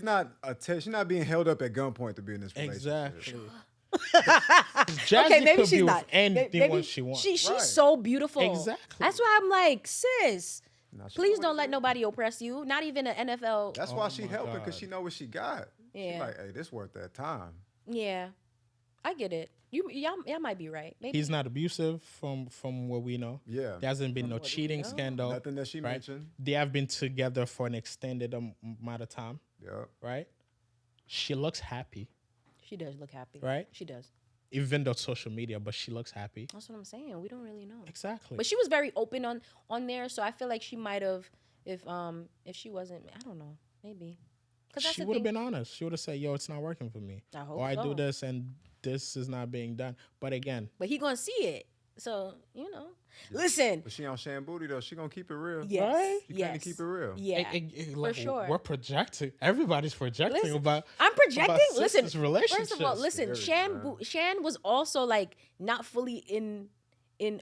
not she's not being held up at gunpoint to be in this relationship.
Exactly. Jazzy
Okay, maybe
could
she's
be
not.
with anyone
Maybe
she wants.
She's
Right.
so beautiful.
Exactly.
That's why I'm like, sis,
Nah, she
please
know
don't
what
let
it is.
nobody oppress you. Not even an NFL.
That's why
Oh
she
my
helping
God.
because she know what she got. She
Yeah.
like, hey, this worth that time.
Yeah, I get it. Y'all might be right. Maybe.
He's not abusive from what we know.
Yeah.
There hasn't been no
what we
cheating
know.
scandal.
Nothing that she
right?
mentioned.
They have been together for an extended amount of time,
Yeah.
right? She looks happy,
She does look happy.
right?
She does.
Even though it's social media, but she looks happy.
That's what I'm saying. We don't really know.
Exactly.
But she was very open on there, so I feel like she might have if she wasn't. I don't know. Maybe. Because that's
She
the
would have
thing.
been honest. She would have said, "Yo, it's not working for me,"
I hope
or "I do
so.
this and this is not being done." But again,
But he gonna see it. So listen.
But she on Shan Booty though. She gonna keep it real.
Yes.
Right?
She
Yes.
trying to keep it real.
Yeah.
like,
sure.
we're projecting. Everybody's projecting
Listen,
about.
I'm projecting.
about
Listen,
sisters' relationships.
first of all, listen.
Very
Shan was also like not fully in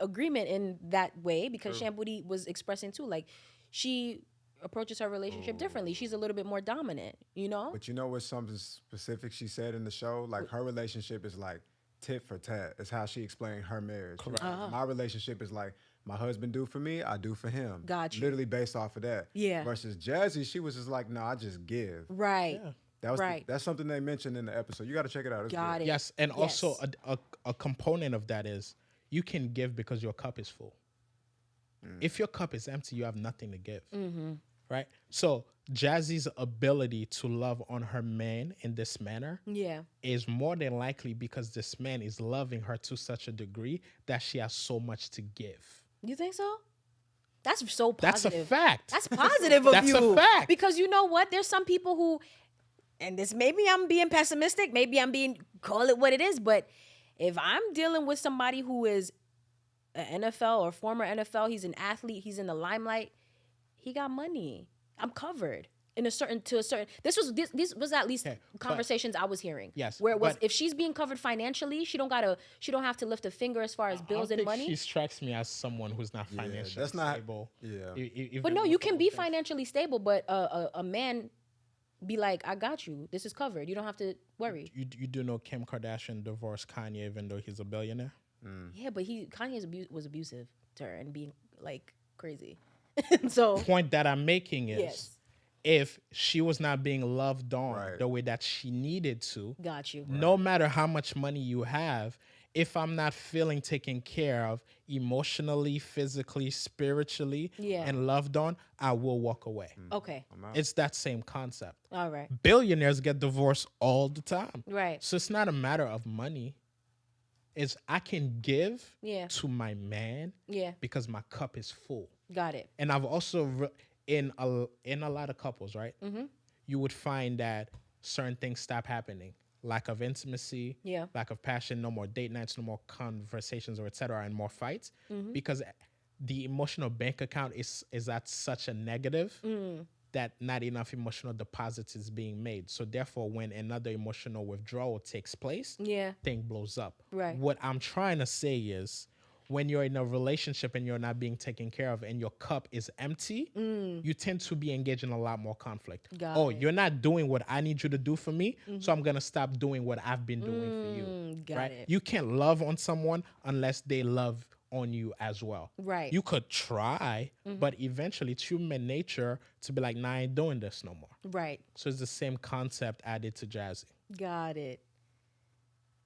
agreement in that way because Shan Booty was expressing too. Like she approaches her relationship differently. She's a little bit more dominant. You know.
But you know what's something specific she said in the show? Like her relationship is like tit for tat. It's how she explained her marriage.
Correct.
Uh-huh.
My relationship is like my husband do for me, I do for him.
Got you.
Literally based off of that.
Yeah.
Versus Jazzy, she was just like, no, I just give.
Right.
Yeah.
That was
Right.
that's something they mentioned in the episode. You got to check it out. It's
Got
good.
it.
Yes, and also
Yes.
a component of that is you can give because your cup is full. If your cup is empty, you have nothing to give. Right? So Jazzy's ability to love on her man in this manner
Yeah.
is more than likely because this man is loving her to such a degree that she has so much to give.
You think so? That's so
That's a
positive.
fact.
That's positive of
That's a
you.
fact.
Because you know what? There's some people who, and this maybe I'm being pessimistic, maybe I'm being call it what it is, but if I'm dealing with somebody who is an NFL or former NFL, he's an athlete, he's in the limelight, he got money. I'm covered. This was at least
Okay, but-
conversations I was hearing.
Yes,
Where it was
but-
if she's being covered financially, she don't have to lift a finger as far as
I
bills
don't
and
think
money.
She strikes me as someone who's not financially
that's not-
stable.
yeah.
But no, you can be financially stable, but a man be like, I got you. This is covered. You don't have to worry.
You do know Kim Kardashian divorced Kanye even though he's a billionaire?
Yeah, but Kanye was abusive to her and being like crazy. So
Point that I'm making is
yes,
if she was not being loved on
Right.
the way that she needed to,
got you.
no matter how much money you have, if I'm not feeling taken care of emotionally, physically, spiritually,
Yeah.
and loved on, I will walk away.
Okay,
It's that same concept.
all right,
Billionaires get divorced all the time.
right.
So it's not a matter of money. It's I can give
Yeah.
to my man
Yeah,
because my cup is full.
got it.
And I've also in a lot of couples, right?
Mm-hmm.
You would find that certain things stop happening. Lack of intimacy,
Yeah.
lack of passion, no more date nights, no more conversations, or etc., and more fights
Mm-hmm.
because the emotional bank account is at such a negative
Mm.
that not enough emotional deposits is being made. So therefore, when another emotional withdrawal takes place,
Yeah,
thing blows up.
Right.
What I'm trying to say is when you're in a relationship and you're not being taken care of and your cup is empty, you tend to be engaged in a lot more conflict.
Got
Oh,
it.
you're not doing what I need you to do for me, so I'm going to stop doing what I've been doing for you.
got
right?
it.
You can't love on someone unless they love on you as well.
Right.
You could try, but eventually it's human nature to be like, nah, I ain't doing this no more.
right.
So it's the same concept added to Jazzy.
Got it.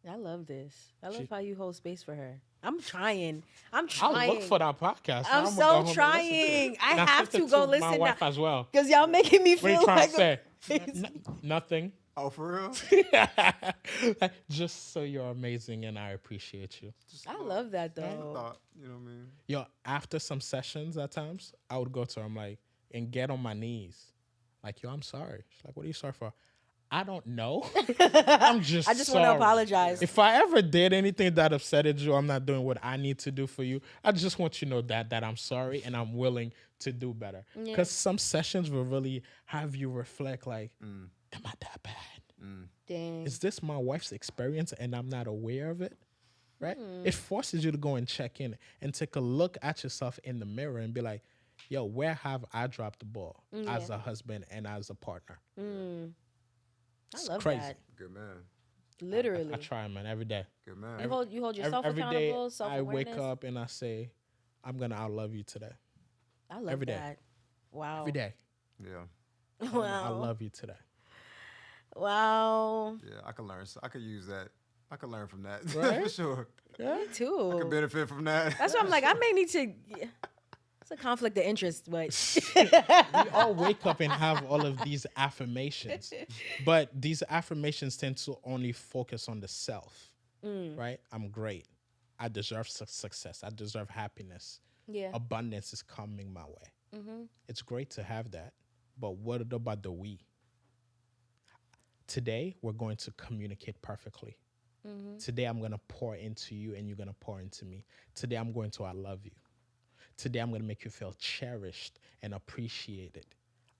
I love this. I love
She-
how you hold space for her. I'm trying. I'm
I'll
trying.
look for that podcast.
I'm
I'ma
so
go home and listen to
trying.
it.
I
And
have
sent
to
it
go
my
listen
wife
now.
as well.
Because y'all making me
What are you
feel
trying
like
to say?
a-
Nothing.
Oh, for real?
Just so you're amazing and I appreciate you.
Just
I
a
love that
just a
though.
thought, you know what I mean?
Yo, after some sessions at times, I would go to her, I'm like, and get on my knees. Like, yo, I'm sorry. She's like, what are you sorry for? I don't know. I'm just
I just want to
sorry.
apologize.
If I ever did anything that upsetted you, I'm not doing what I need to do for you. I just want you to know that I'm sorry and I'm willing to do better. Because some sessions will really have you reflect like, am I that bad?
Dang.
Is this my wife's experience and I'm not aware of it? Right? It forces you to go and check in and take a look at yourself in the mirror and be like, yo, where have I dropped the ball as a husband and as a partner?
I love
crazy.
that.
Good man.
Literally.
I try, man, every day.
Good man.
You hold yourself
Every day
accountable,
I
self-awareness.
wake up and I say, I'm going to outlove you today.
I love
every day.
that. Wow.
Every day.
Yeah.
I
Wow.
love you today.
Wow.
Yeah, I can learn. I could use that. I can learn from that
Right?
for sure.
Yeah.
Me
I
too.
can benefit from that.
That's why I'm like, I may need to. It's a conflict of interest, but
We all wake up and have all of these affirmations, but these affirmations tend to only focus on the self, right? I'm great. I deserve success. I deserve happiness.
yeah.
Abundance is coming my way. It's great to have that, but what about the we? Today, we're going to communicate perfectly. Today, I'm going to pour into you and you're going to pour into me. Today, I'm going to I love you. Today, I'm going to make you feel cherished and appreciated.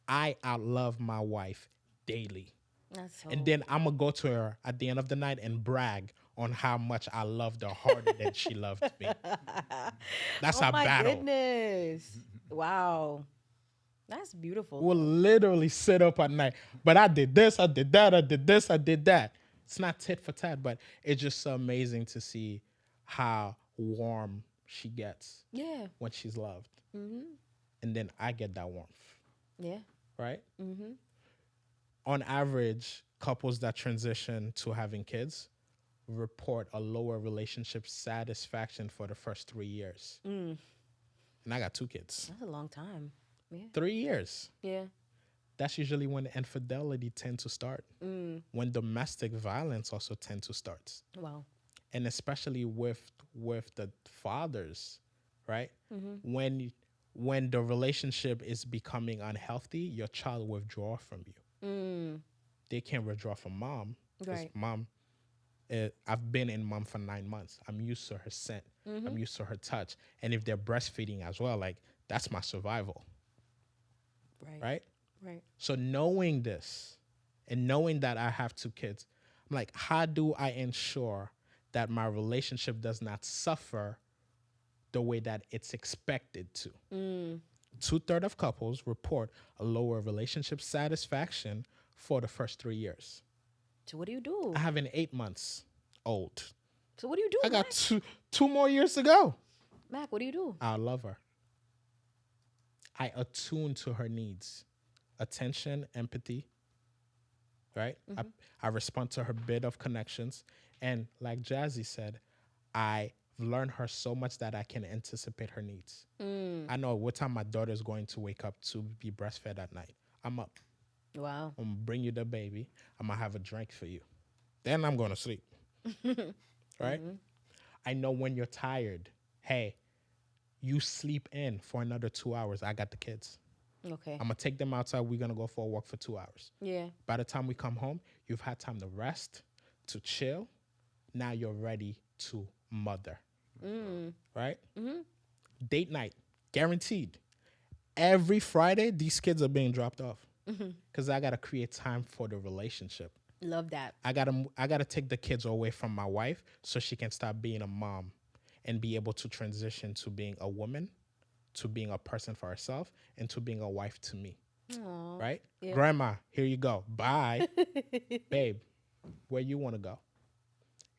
I outlove my wife daily.
That's so.
And then I'm going to go to her at the end of the night and brag on how much I loved her harder than she loved me. That's
oh
our
my
battle.
goodness! Wow, that's beautiful.
We'll literally sit up at night. But I did this, I did that, I did this, I did that. It's not tit for tat, but it's just so amazing to see how warm she gets
Yeah.
when she's loved. And then I get that warmth,
Yeah.
right? On average, couples that transition to having kids report a lower relationship satisfaction for the first 3 years. And I got 2 kids.
That's a long time. Yeah.
3 years.
Yeah.
That's usually when infidelity tends to start. When domestic violence also tend to start.
Wow.
And especially with the fathers, right? When the relationship is becoming unhealthy, your child withdraw from you. They can't withdraw from mom. 'Cause
Right.
mom, I've been in mom for 9 months. I'm used to her scent. I'm used to her touch. And if they're breastfeeding as well, like that's my survival,
Right.
right?
Right.
So knowing this and knowing that I have 2 kids, I'm like, how do I ensure that my relationship does not suffer the way that it's expected to? 2/3 of couples report a lower relationship satisfaction for the first 3 years.
So what do you do?
I have an 8 months old.
So what do you do?
I got
Mac?
two more years to go.
Mac, what do you do?
I love her. I attune to her needs, attention, empathy, right? I respond to her bit of connections. And like Jazzy said, I've learned her so much that I can anticipate her needs. I know what time my daughter is going to wake up to be breastfed at night. I'm up.
Wow.
I'm going to bring you the baby. I'm going to have a drink for you. Then I'm going to sleep. Right? I know when you're tired, hey, you sleep in for another 2 hours. I got the kids.
Okay.
I'm going to take them outside. We're going to go for a walk for 2 hours.
Yeah.
By the time we come home, you've had time to rest, to chill. Now you're ready to mother. Right? Date night, guaranteed. Every Friday, these kids are being dropped off because I got to create time for the relationship.
Love that.
I gotta take the kids away from my wife so she can stop being a mom and be able to transition to being a woman, to being a person for herself, and to being a wife to me.
Aw.
Right?
Yeah.
Grandma, here you go. Bye. Babe, where you want to go?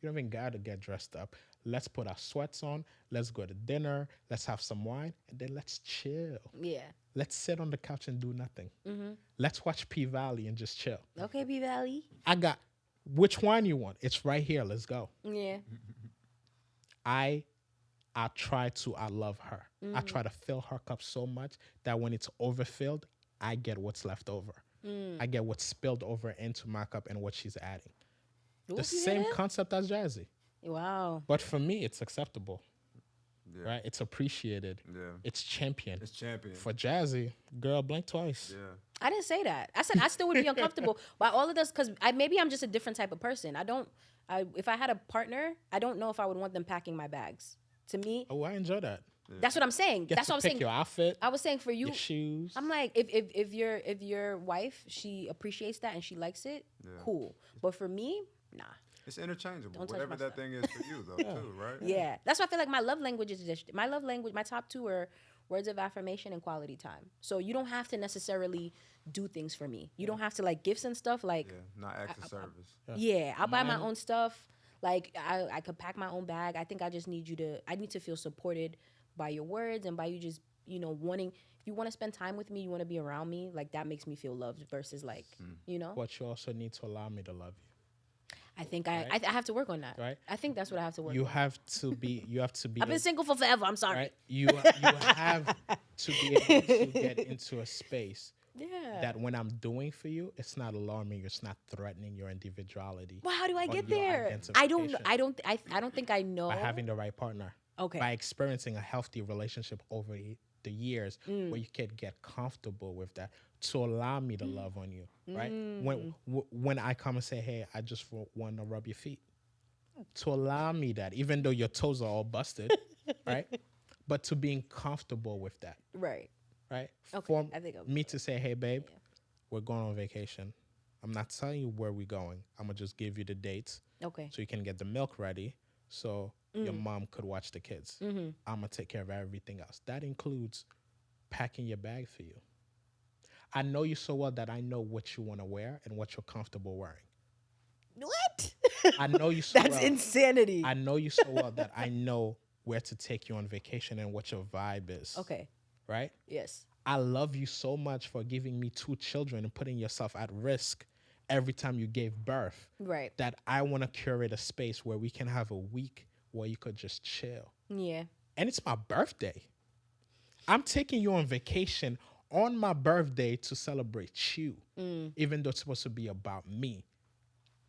You don't even gotta get dressed up. Let's put our sweats on. Let's go to dinner. Let's have some wine. And then let's chill.
Yeah.
Let's sit on the couch and do nothing. Let's watch P Valley and just chill.
Okay, B Valley.
I got Which wine you want? It's right here. Let's go.
Yeah.
I I love her. I try to fill her cup so much that when it's overfilled, I get what's left over. I get what's spilled over into my cup and what she's adding.
Ooh,
The
you
same
hear that?
concept as Jazzy.
Wow.
But for me, it's acceptable,
Yeah.
right? It's appreciated.
Yeah.
It's championed.
It's champion.
For Jazzy, girl, blink twice.
Yeah.
I didn't say that. I said I still would be uncomfortable by all of this because maybe I'm just a different type of person. If I had a partner, I don't know if I would want them packing my bags. To me,
Oh, I enjoy that.
that's what I'm saying.
Get
That's
to
what I'm
pick
saying.
your outfit,
I was saying for you,
your shoes.
I'm like, if your wife, she appreciates that and she likes it, cool. But for me, nah.
It's interchangeable.
Don't touch
Whatever
my
that
stuff.
thing is for you, though, too, right?
Yeah. That's why I feel like my love language is just my love language. My top two are words of affirmation and quality time. So you don't have to necessarily do things for me. You don't have to like gifts and stuff. Like,
Yeah. Not acts of service.
yeah, I'll buy my own stuff. Like I could pack my own bag. I think I just need I need to feel supported by your words and by you just, wanting, if you want to spend time with me, you want to be around me, like that makes me feel loved versus like,
But you also need to allow me to love you.
I think I have to work on that.
Right.
I think that's what I have to work
You
on.
have to be. You have to be.
I've been single for forever. I'm sorry.
right. You have to be able to get into a space
Yeah.
that when I'm doing for you, it's not alarming. It's not threatening your individuality.
Well, how do I
or
get
your
there? I don't.
identification.
I don't think I know.
By having the right partner.
Okay.
By experiencing a healthy relationship over the years where you can get comfortable with that to allow me to love on you, right? When I come and say, hey, I just want to rub your feet, to allow me that, even though your toes are all busted, right? But to being comfortable with that,
Right.
right?
Okay,
For
I think I'll
me to say, hey, babe, we're going on vacation. I'm not telling you where we're going. I'm going to just give you the dates
Okay.
so you can get the milk ready so your mom could watch the kids. I'm going to take care of everything else. That includes packing your bag for you. I know you so well that I know what you want to wear and what you're comfortable wearing.
What?
I know you so
That's
well.
insanity.
I know you so well that I know where to take you on vacation and what your vibe is.
Okay.
Right?
Yes.
I love you so much for giving me 2 children and putting yourself at risk every time you gave birth.
Right.
That I want to curate a space where we can have a week where you could just chill.
Yeah.
And it's my birthday. I'm taking you on vacation on my birthday to celebrate you, even though it's supposed to be about me.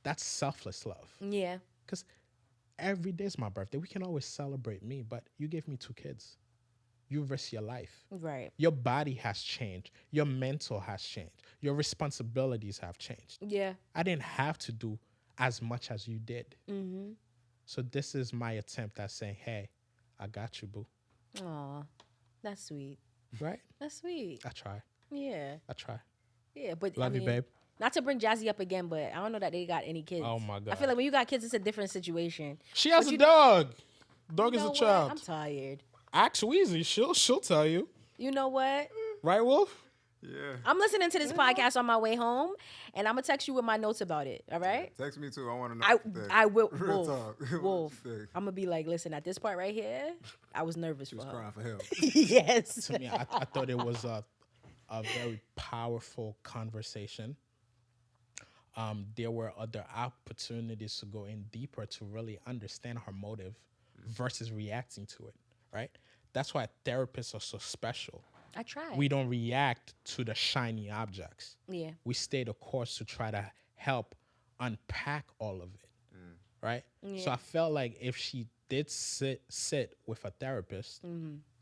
That's selfless love.
Yeah.
Because every day is my birthday. We can always celebrate me, but you gave me 2 kids. You risk your life.
Right.
Your body has changed. Your mental has changed. Your responsibilities have changed.
Yeah.
I didn't have to do as much as you did. So this is my attempt at saying, hey, I got you, boo.
Aw. That's sweet.
Right?
That's sweet.
I try.
Yeah.
I try.
Yeah. But
Love
I
you,
mean,
babe.
not to bring Jazzy up again, but I don't know that they got any kids.
Oh, my
I
God.
feel like when you got kids, it's a different situation.
She has
But
a
you-
dog. Dog
You
is
know
a
what?
child.
I'm tired.
Ask Weezy. She'll tell you.
You know what?
Right, Wolf?
Yeah.
I'm listening to this podcast on my way home, and I'm gonna text you with my notes about it. All right?
Text me too. I want to know.
I
what you think.
I will.
Real
Wolf.
talk. What you
Wolf.
think?
I'm gonna be like, listen, at this part right here, I was nervous
She
for
was
her.
crying for help.
Yes.
To me, I thought it was a very powerful conversation. There were other opportunities to go in deeper to really understand her motive versus reacting to it, right? That's why therapists are so special.
I tried.
We don't react to the shiny objects.
Yeah.
We stay the course to try to help unpack all of it, right? So I felt like if she did sit with a therapist,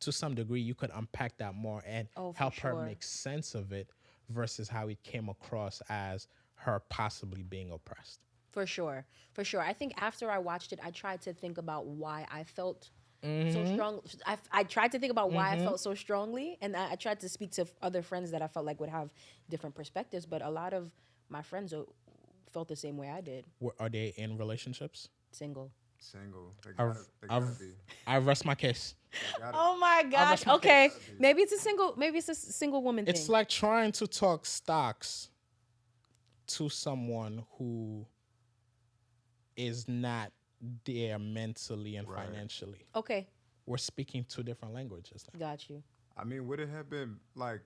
to some degree, you could unpack that more and
Oh, for
help her
sure.
make sense of it versus how it came across as her possibly being oppressed.
For sure. For sure. I think after I watched it, I tried to think about why I felt so strong. I tried to think about why I felt so strongly, and I tried to speak to other friends that I felt like would have different perspectives, but a lot of my friends felt the same way I did.
Are they in relationships?
Single.
Single. They
I've,
gotta
I've,
be.
I rest my case.
They gotta
Oh my gosh.
rest my
Okay.
case.
Maybe it's a single woman
It's
thing.
like trying to talk stocks to someone who is not there mentally and
Right.
financially.
Okay.
We're speaking 2 different languages now.
Got you.
I mean, would it have been like?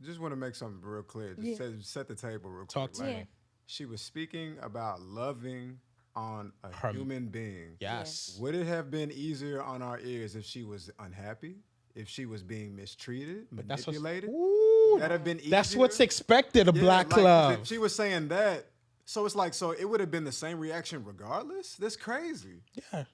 Just want to make something real clear. Just set the table real
Talk
quick.
to
Like,
Yeah.
me.
She was speaking about loving on a
Her-
human being.
Yes.
Would it have been easier on our ears if she was unhappy? If she was being mistreated,
That's what's,
manipulated?
ooh,
That'd have been easier.
that's what's expected of
Yeah,
black
like, 'cause
love.
if she was saying that, so it's like, so it would have been the same reaction regardless? That's crazy.
Yeah.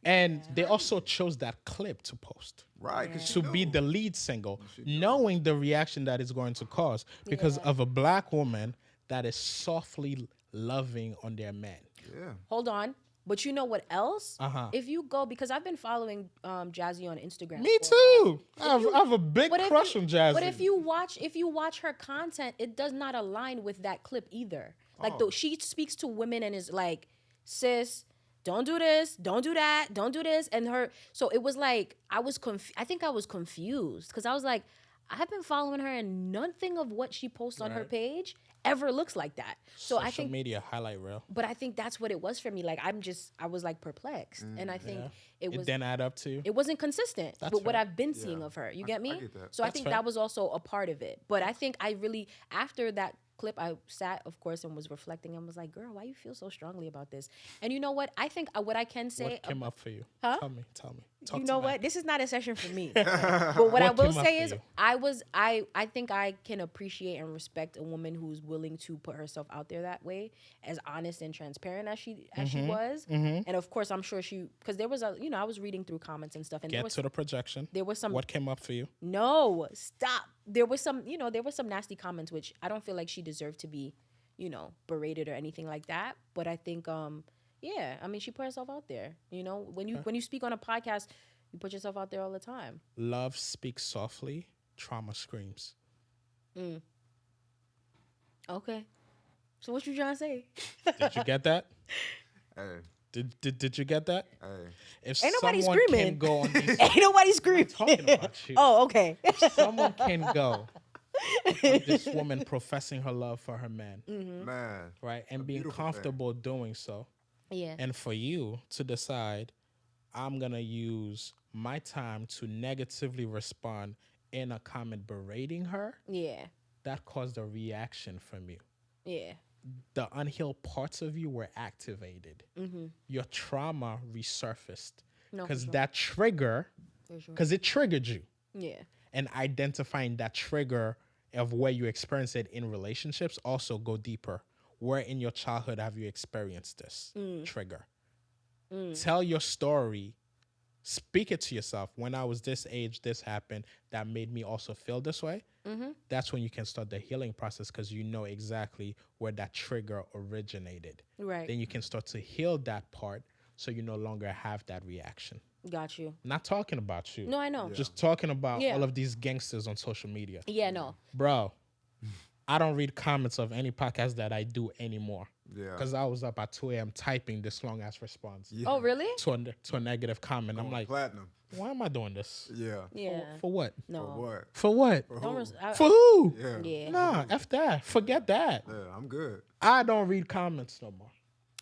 And they also chose that clip to post.
Right. 'Cause she
To be
knew.
the lead single, knowing the reaction that it's going to cause because of a black woman that is softly loving on their man.
Yeah.
Hold on. But you know what else?
Uh-huh.
If you go, because I've been following Jazzy on Instagram.
Me
for a while.
too. I have a big
But if
crush
you-
on Jazzy.
But if you watch her content, it does not align with that clip either. Like she speaks to women and is like, sis, don't do this, don't do that, don't do this. And so it was like I think I was confused because I was like, I've been following her and nothing of what she posts on her page ever looks like that. So I
Social
think
media highlight reel.
but I think that's what it was for me. Like I was like perplexed. And I think it
It
was
didn't add up to you.
it wasn't consistent
That's
with what
fair.
I've been seeing of her. You get me?
get that.
So I
That's
think
fair.
that was also a part of it. But I think I really, after that clip, I sat, of course, and was reflecting and was like, girl, why you feel so strongly about this? And you know what? I think what I can say,
What came up for you?
Huh?
Tell me. Talk
you
to
know
me.
what? This is not a session for me. But what I
What
will
came up
say
for
is
you?
I think I can appreciate and respect a woman who's willing to put herself out there that way, as honest and transparent as she
Mm-hmm.
was. And of course, I'm sure because there was I was reading through comments and stuff, and
Get to the projection.
there was some
What came up for you?
no, stop. There was some nasty comments which I don't feel like she deserved to be, berated or anything like that. But I think, yeah, I mean, she put herself out there. When you speak on a podcast, you put yourself out there all the time.
Love speaks softly, trauma screams.
Okay. So what you trying to say?
Did you get that?
Hey,
Did you get that?
hey.
If
Ain't nobody
someone can
screaming.
go on these,
Ain't nobody screaming.
talking about you.
Oh, okay.
Someone can go on this woman professing her love for her man,
Man.
right, and being
beautiful
comfortable doing so,
Yeah.
and for you to decide, I'm gonna use my time to negatively respond in a comment berating her.
Yeah.
That caused a reaction from you.
Yeah.
The unhealed parts of you were activated. Your trauma resurfaced
No, for
because
sure.
that trigger,
For sure.
because it triggered you.
Yeah.
And identifying that trigger of where you experience it in relationships also go deeper. Where in your childhood have you experienced this trigger? Tell your story. Speak it to yourself. When I was this age, this happened. That made me also feel this way. That's when you can start the healing process because you know exactly where that trigger originated.
Right.
Then you can start to heal that part so you no longer have that reaction.
Got you.
Not talking about you.
No, I know.
Just talking about
Yeah.
all of these gangsters on social media.
Yeah, no.
Bro, I don't read comments of any podcast that I do anymore.
Yeah.
Because I was up at 2 a.m. typing this long ass response
Yeah.
Oh, really?
to a negative comment. I'm like,
Platinum.
why am I doing this?
Yeah.
Yeah.
For what?
No.
For what?
For what?
Don't res- I-
For who?
Yeah.
yeah.
Nah, F that. Forget that.
Yeah, I'm good.
I don't read comments no more.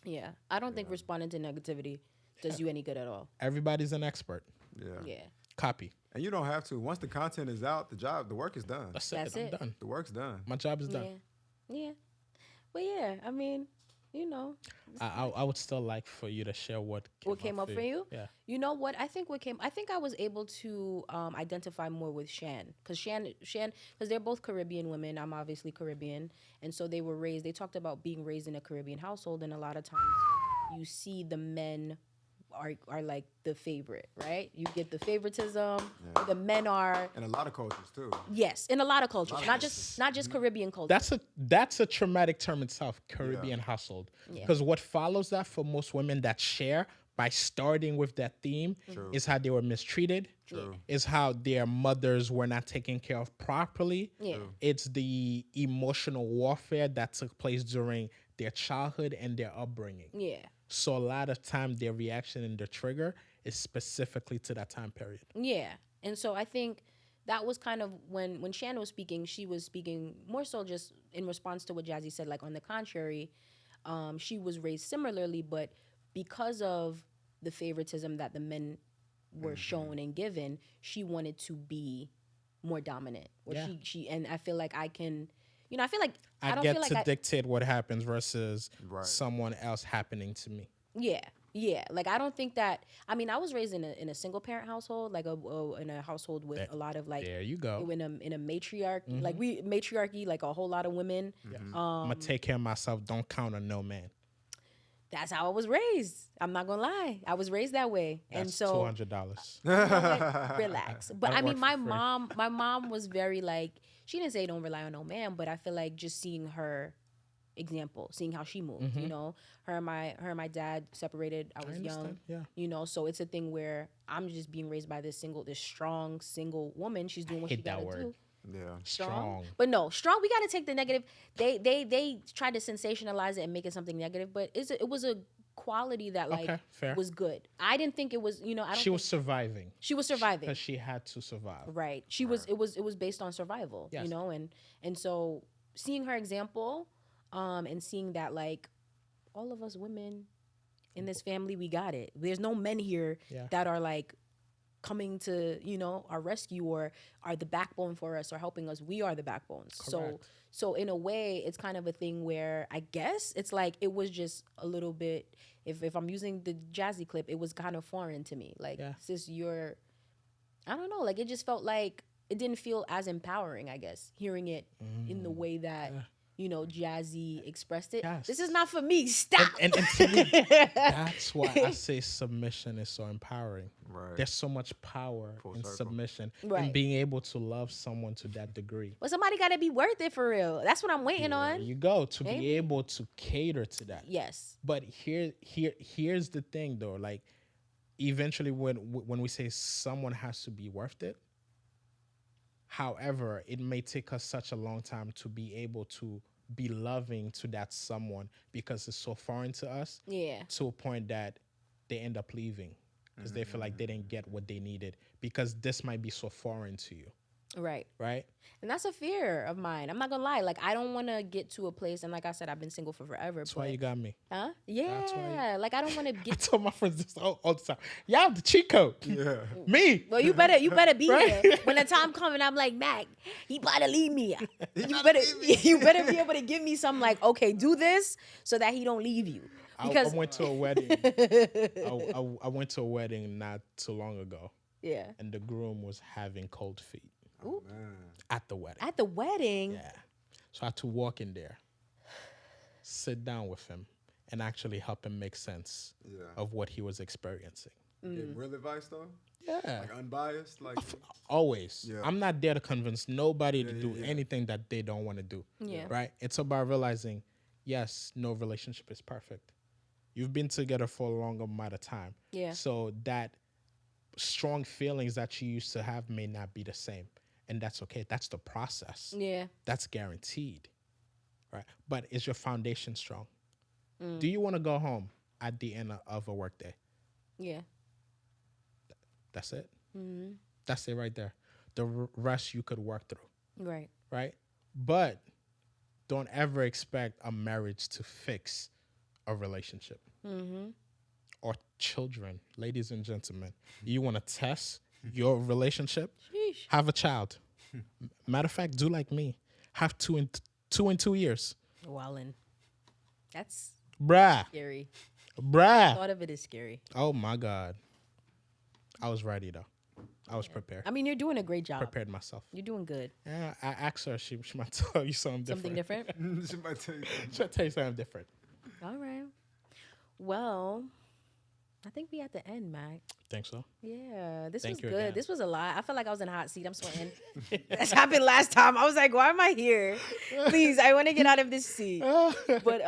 Yeah. I don't think responding to negativity does you any good at all.
Everybody's an expert.
Yeah.
Yeah.
Copy.
And you don't have to. Once the content is out, the work is done.
That's
That's
it.
it.
I'm done.
The work's done.
My job is done.
Yeah. Yeah. But yeah, I mean,
I would still like for you to share what
came up for you?
Yeah.
You know what? I think I was able to identify more with Shan because because they're both Caribbean women. I'm obviously Caribbean, and so they talked about being raised in a Caribbean household, and a lot of times you see the men are like the favorite, right? You get the favoritism. The men are
And a lot of cultures too.
yes, in a lot of cultures, not just Caribbean culture.
That's a traumatic term itself, Caribbean household. Because what follows that for most women that share by starting with that theme is how they were mistreated, is how their mothers were not taken care of properly.
Yeah.
It's the emotional warfare that took place during their childhood and their upbringing.
Yeah.
So a lot of time their reaction and their trigger is specifically to that time period.
Yeah. And so I think that was kind of when Shannon was speaking, she was speaking more so just in response to what Jazzy said. Like, on the contrary, she was raised similarly, but because of the favoritism that the men were shown and given, she wanted to be more dominant. Or
Yeah.
she and I feel like I can, you know, I feel like
I
don't
get
feel like
to dictate what happens versus
Right.
someone else happening to me.
yeah, yeah. Like I don't think that. I mean, I was raised in a single parent household, like in a household with a lot of like
There you go.
in a matriarchy, like matriarchy, like a whole lot of women.
I'm gonna take care of myself. Don't count on no man.
That's how I was raised. I'm not gonna lie, I was raised that way, and
That's
so
$200.
you know what? Relax. But
I
I mean,
work for free.
my mom was very like, she didn't say don't rely on no man, but I feel like just seeing her example, seeing how she moved, you know, her and my dad separated. I was young,
understand, yeah.
you know, so it's a thing where I'm just being raised by this strong single woman. She's doing what she
hate that
gotta
word.
do.
Yeah.
Strong.
But no, strong. We got to take the negative. They tried to sensationalize it and make it something negative, but it was a quality that like
Okay, fair.
was good. I didn't think it was. You know, I don't.
She
think
was surviving
she was surviving.
because she had to survive.
Right. She was. It was based on survival.
Yes.
You know, and so seeing her example, and seeing that like all of us women in this family, we got it. There's no men here
Yeah.
that are like coming to, you know, our rescue or are the backbone for us or helping us. We are the backbones.
Correct.
So in a way, it's kind of a thing where I guess it's like it was just a little bit. If I'm using the Jazzy clip, it was kind of foreign to me. Like,
Yeah.
sis, I don't know. Like, it just felt like it didn't feel as empowering. I guess hearing it in the way that you know Jazzy expressed it.
Yes.
This is not for me. Stop.
And to me, that's why I say submission is so empowering.
Right.
There's so much power
Full
in
circle.
submission
Right.
and being able to love someone to that degree.
But somebody got to be worth it for real. That's what I'm waiting
There
on.
you go, to
Maybe.
be able to cater to that.
Yes.
But here's the thing though, like eventually when we say someone has to be worth it, however, it may take us such a long time to be able to be loving to that someone because it's so foreign to us,
Yeah.
to a point that they end up leaving because they feel like they didn't get what they needed because this might be so foreign to you,
Right.
right?
And that's a fear of mine. I'm not gonna lie. Like I don't want to get to a place, and like I said, I've been single for forever.
That's why you got me.
Huh?
That's why
Yeah. Like I don't want to
I
get.
told my friends this all the time. Y'all the cheat code.
Yeah.
Me.
Well, you better be
Right.
here when the time comes. And I'm like, Mac, he about to leave me. You better be able to give me some like, okay, do this so that he don't leave you. Because
I went to a wedding. I went to a wedding not too long ago,
yeah,
and the groom was having cold feet
Oh, man.
at the wedding.
at the wedding.
Yeah. So I had to walk in there, sit down with him, and actually help him make sense
Yeah.
of what he was experiencing.
Give real advice though?
Yeah.
Like unbiased? Like
Always.
Yeah.
I'm not there to convince nobody to
Yeah,
do
yeah.
anything that they don't want to do.
Yeah.
Right? It's about realizing, yes, no relationship is perfect. You've been together for a long amount of time.
Yeah.
So that strong feelings that you used to have may not be the same. And that's okay. That's the process.
Yeah.
That's guaranteed. Right? But is your foundation strong? Do you want to go home at the end of a workday?
Yeah.
That's it. That's it right there. The rest you could work through.
Right.
Right? But don't ever expect a marriage to fix a relationship or children. Ladies and gentlemen, you want to test your relationship?
Sheesh.
Have a child. Matter of fact, do like me. Have two in 2 years.
Wallin. That's
Bruh.
scary.
Bruh.
Thought of it is scary.
Oh my God. I was ready though. I was prepared.
I mean, you're doing a great job.
Prepared myself.
You're doing good.
Yeah, I asked her. She might tell you something different.
Something different.
she might tell you something.
She'll tell you something different.
All right. Well, I think we at the end, Mac.
Think so?
Yeah, this
Thank
was
you
good.
again.
This was a lot. I felt like I was in a hot seat. I'm sweating. That's happened last time. I was like, why am I here? Please, I want to get out of this seat. But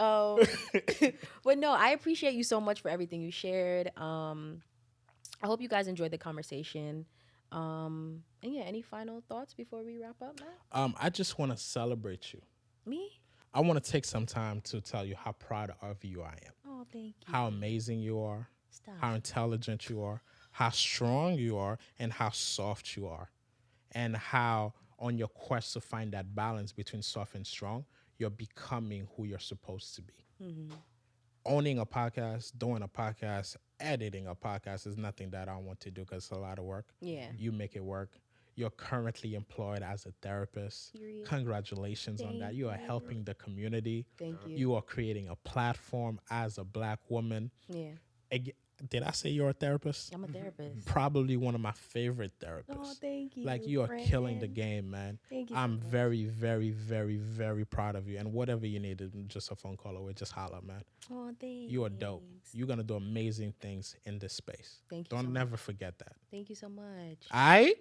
but no, I appreciate you so much for everything you shared. I hope you guys enjoyed the conversation. And yeah, any final thoughts before we wrap up, Matt?
I just want to celebrate you.
Me?
I want to take some time to tell you how proud of you I am.
Oh, thank you.
How amazing you are.
Stop.
How intelligent you are. How strong you are, and how soft you are. And how on your quest to find that balance between soft and strong, you're becoming who you're supposed to be. Owning a podcast, doing a podcast, editing a podcast is nothing that I want to do because it's a lot of work.
Yeah.
You make it work. You're currently employed as a therapist.
Period.
Congratulations on that.
Thank
You are
you.
helping the community.
Thank you.
You are creating a platform as a black woman.
Yeah,
Did I say you're a therapist?
I'm a therapist.
Probably one of my favorite therapists.
Oh, thank you.
Like, you are killing the
friend.
game, man.
Thank you so
I'm
much.
very, very, very, very proud of you. And whatever you need, just a phone call away. Just holler, man.
Oh, thanks.
You are dope. You're gonna do amazing things in this space.
Thank you
Don't
so much.
never forget that.
Thank you so much.
I.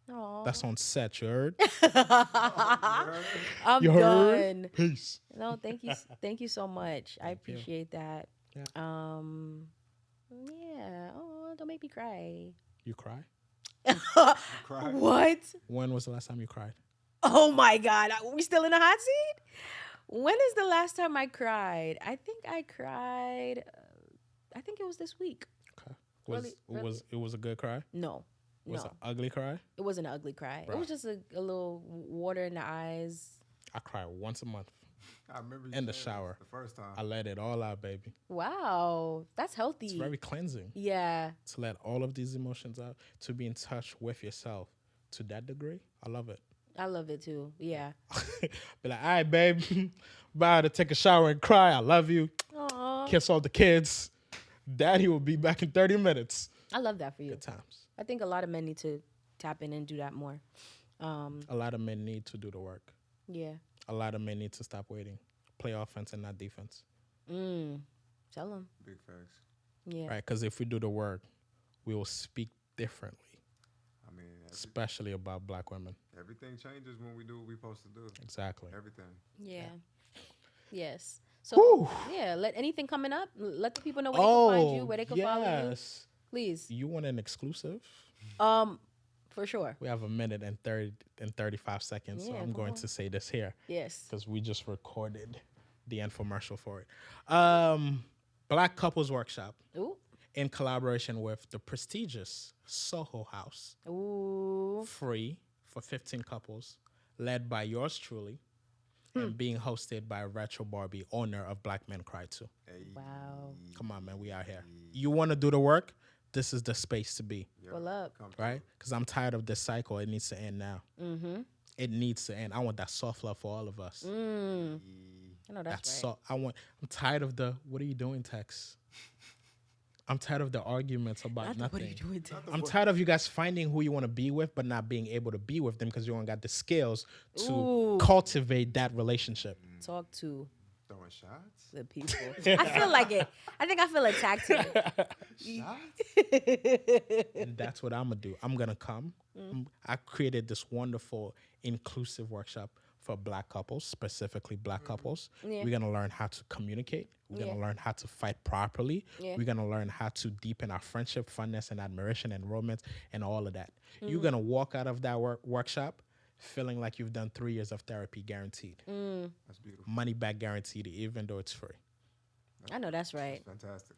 Aw.
That's on set. You heard?
I'm
You heard?
done.
Peace.
No, thank you. Thank you so much. I
you.
appreciate that.
Yeah.
Yeah. Oh, don't make me cry.
You cry?
Cry.
What?
When was the last time you cried?
Oh my God. Are we still in the hot seat? When is the last time I cried? I think I cried. I think it was this week.
Okay.
Really-
It was a good cry?
No.
Was
No.
it an ugly cry?
It wasn't an ugly cry. It
Right.
was just a little water in the eyes.
I cry once a month.
I remember you
In the
saying
shower.
this the first time.
I let it all out, baby.
Wow. That's healthy.
It's very cleansing
Yeah.
to let all of these emotions out, to be in touch with yourself to that degree. I love it.
I love it too. Yeah.
Be like, all right, babe, about to take a shower and cry. I love you.
Aw.
Kiss all the kids. Daddy will be back in 30 minutes.
I love that for you.
Good times.
I think a lot of men need to tap in and do that more.
A lot of men need to do the work.
Yeah.
A lot of men need to stop waiting. Play offense and not defense.
Tell them.
Big facts.
Yeah.
Right? Because if we do the work, we will speak differently,
I mean,
especially about black women.
everything changes when we do what we're supposed to do.
Exactly.
Everything.
Yeah. Yes. So
Whew.
yeah, let anything coming up. Let the people know where they can find you,
Oh,
where they can follow you.
yes.
Please.
You want an exclusive?
For sure.
We have a minute and 35 seconds, so
Yeah,
I'm
come
going
on.
to say this here
Yes.
because we just recorded the infomercial for it. Black Couples Workshop
Ooh.
in collaboration with the prestigious Soho House.
Ooh.
Free for 15 couples, led by yours truly, and being hosted by Retro Barbie, owner of Black Men Cry Too.
Hey,
Wow.
Come on, man, we out here. You want to do the work? This is the space to be,
Well up.
come
right? Because I'm tired of this cycle. It needs to end now. It needs to end. I want that soft love for all of us.
I know that's right.
I'm tired of the "what are you doing" text. I'm tired of the arguments about
Not the, what are
nothing.
you doing today?
I'm tired of you guys finding who you want to be with, but not being able to be with them because you don't got the skills to
Ooh.
cultivate that relationship.
Talk to
throwing shots.
the people. I feel like it. I think I feel attacked today.
Shots.
And that's what I'm gonna do. I'm gonna come. I created this wonderful inclusive workshop for black couples, specifically black couples.
Yeah.
We're gonna learn how to communicate. We're gonna
Yeah.
learn how to fight properly.
Yeah.
We're gonna learn how to deepen our friendship, funness, and admiration and romance and all of that. You're gonna walk out of that workshop feeling like you've done 3 years of therapy, guaranteed.
That's beautiful.
Money back guaranteed, even though it's free.
I know that's right.
Fantastic.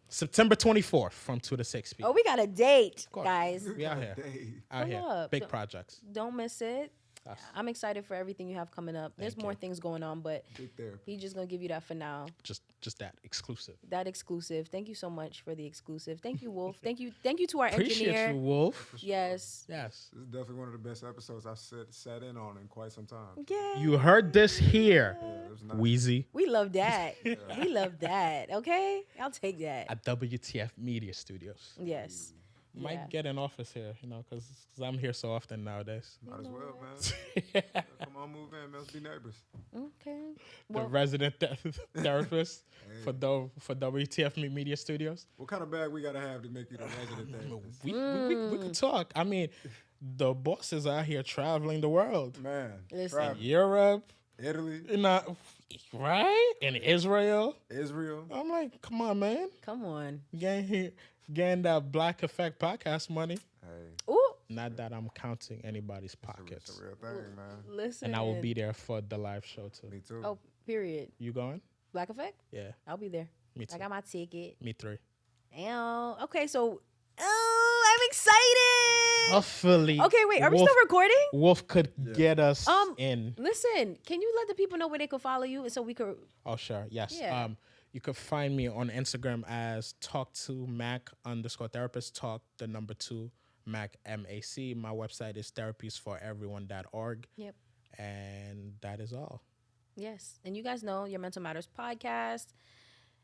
September 24th from 2 to 6 p.m.
Oh, we got a date,
course.
guys.
We out here.
Day.
Out
Pull
here.
up.
Big
Don't-
projects.
Don't miss it.
That's-
I'm excited for everything you have coming up. There's
Thank
more
you.
things going on, but
Big therapy.
he's just gonna give you that for now.
Just that exclusive.
That exclusive. Thank you so much for the exclusive. Thank you, Wolf. Thank you to our
Appreciate
engineer.
you, Wolf.
Yes.
Yes.
This is definitely one of the best episodes I've sat in on in quite some time.
Yeah.
You heard this here,
Yeah, it was nice.
Wheezy,
We love that. We love that. Okay, I'll take that.
at WTF Media Studios.
Yes.
Might
Yeah.
get an office here, because I'm here so often nowadays.
Might as well, man. Come on, move in, man. Let's be neighbors.
Okay.
The
Well,
resident therapist for WTF Media Studios.
What kind of bag we gotta have to make you the resident therapist?
We could talk. I mean, the bosses out here traveling the world.
Man,
Listen.
travel.
Europe,
Italy,
right? In Israel.
Israel.
I'm like, come on, man.
come on.
Getting that Black Effect podcast money.
Hey,
Ooh,
Not that I'm counting anybody's
it's
pockets.
a real thing, man.
listen.
And I will be there for the live show too.
Me too.
Oh, period.
You going?
Black Effect?
Yeah,
I'll be there.
me too.
I got my ticket.
Me three.
Okay, so I'm excited.
Hopefully.
Okay, wait, are we
Wolf,
still recording?
Wolf could get us
Um,
in.
Listen, can you let the people know where they can follow you so we could
Oh, sure. Yes.
Yeah.
You could find me on Instagram as talk2mac_therapist. Talk the number 2 Mac MAC. My website is therapiesforeveryone.org.
Yep.
And that is all.
Yes. And you guys know your Mental Matters podcast.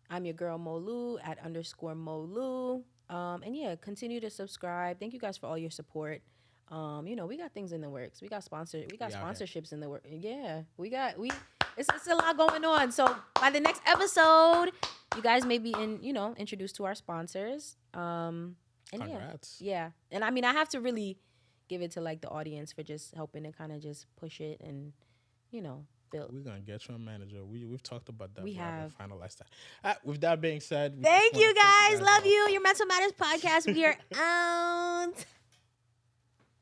I'm your girl Molu at _Molu. And yeah, continue to subscribe. Thank you guys for all your support. We got things in the works. We got sponsorships in the work. Yeah, it's a lot going on. So by the next episode, you guys may be introduced to our sponsors. And
Congrats.
yeah. And I mean, I have to really give it to like the audience for just helping to kind of just push it and, build.
We're gonna get you a manager. We've talked about that.
We have
finalized that. With that being said,
thank you guys. Love you. Your Mental Matters podcast. We are out.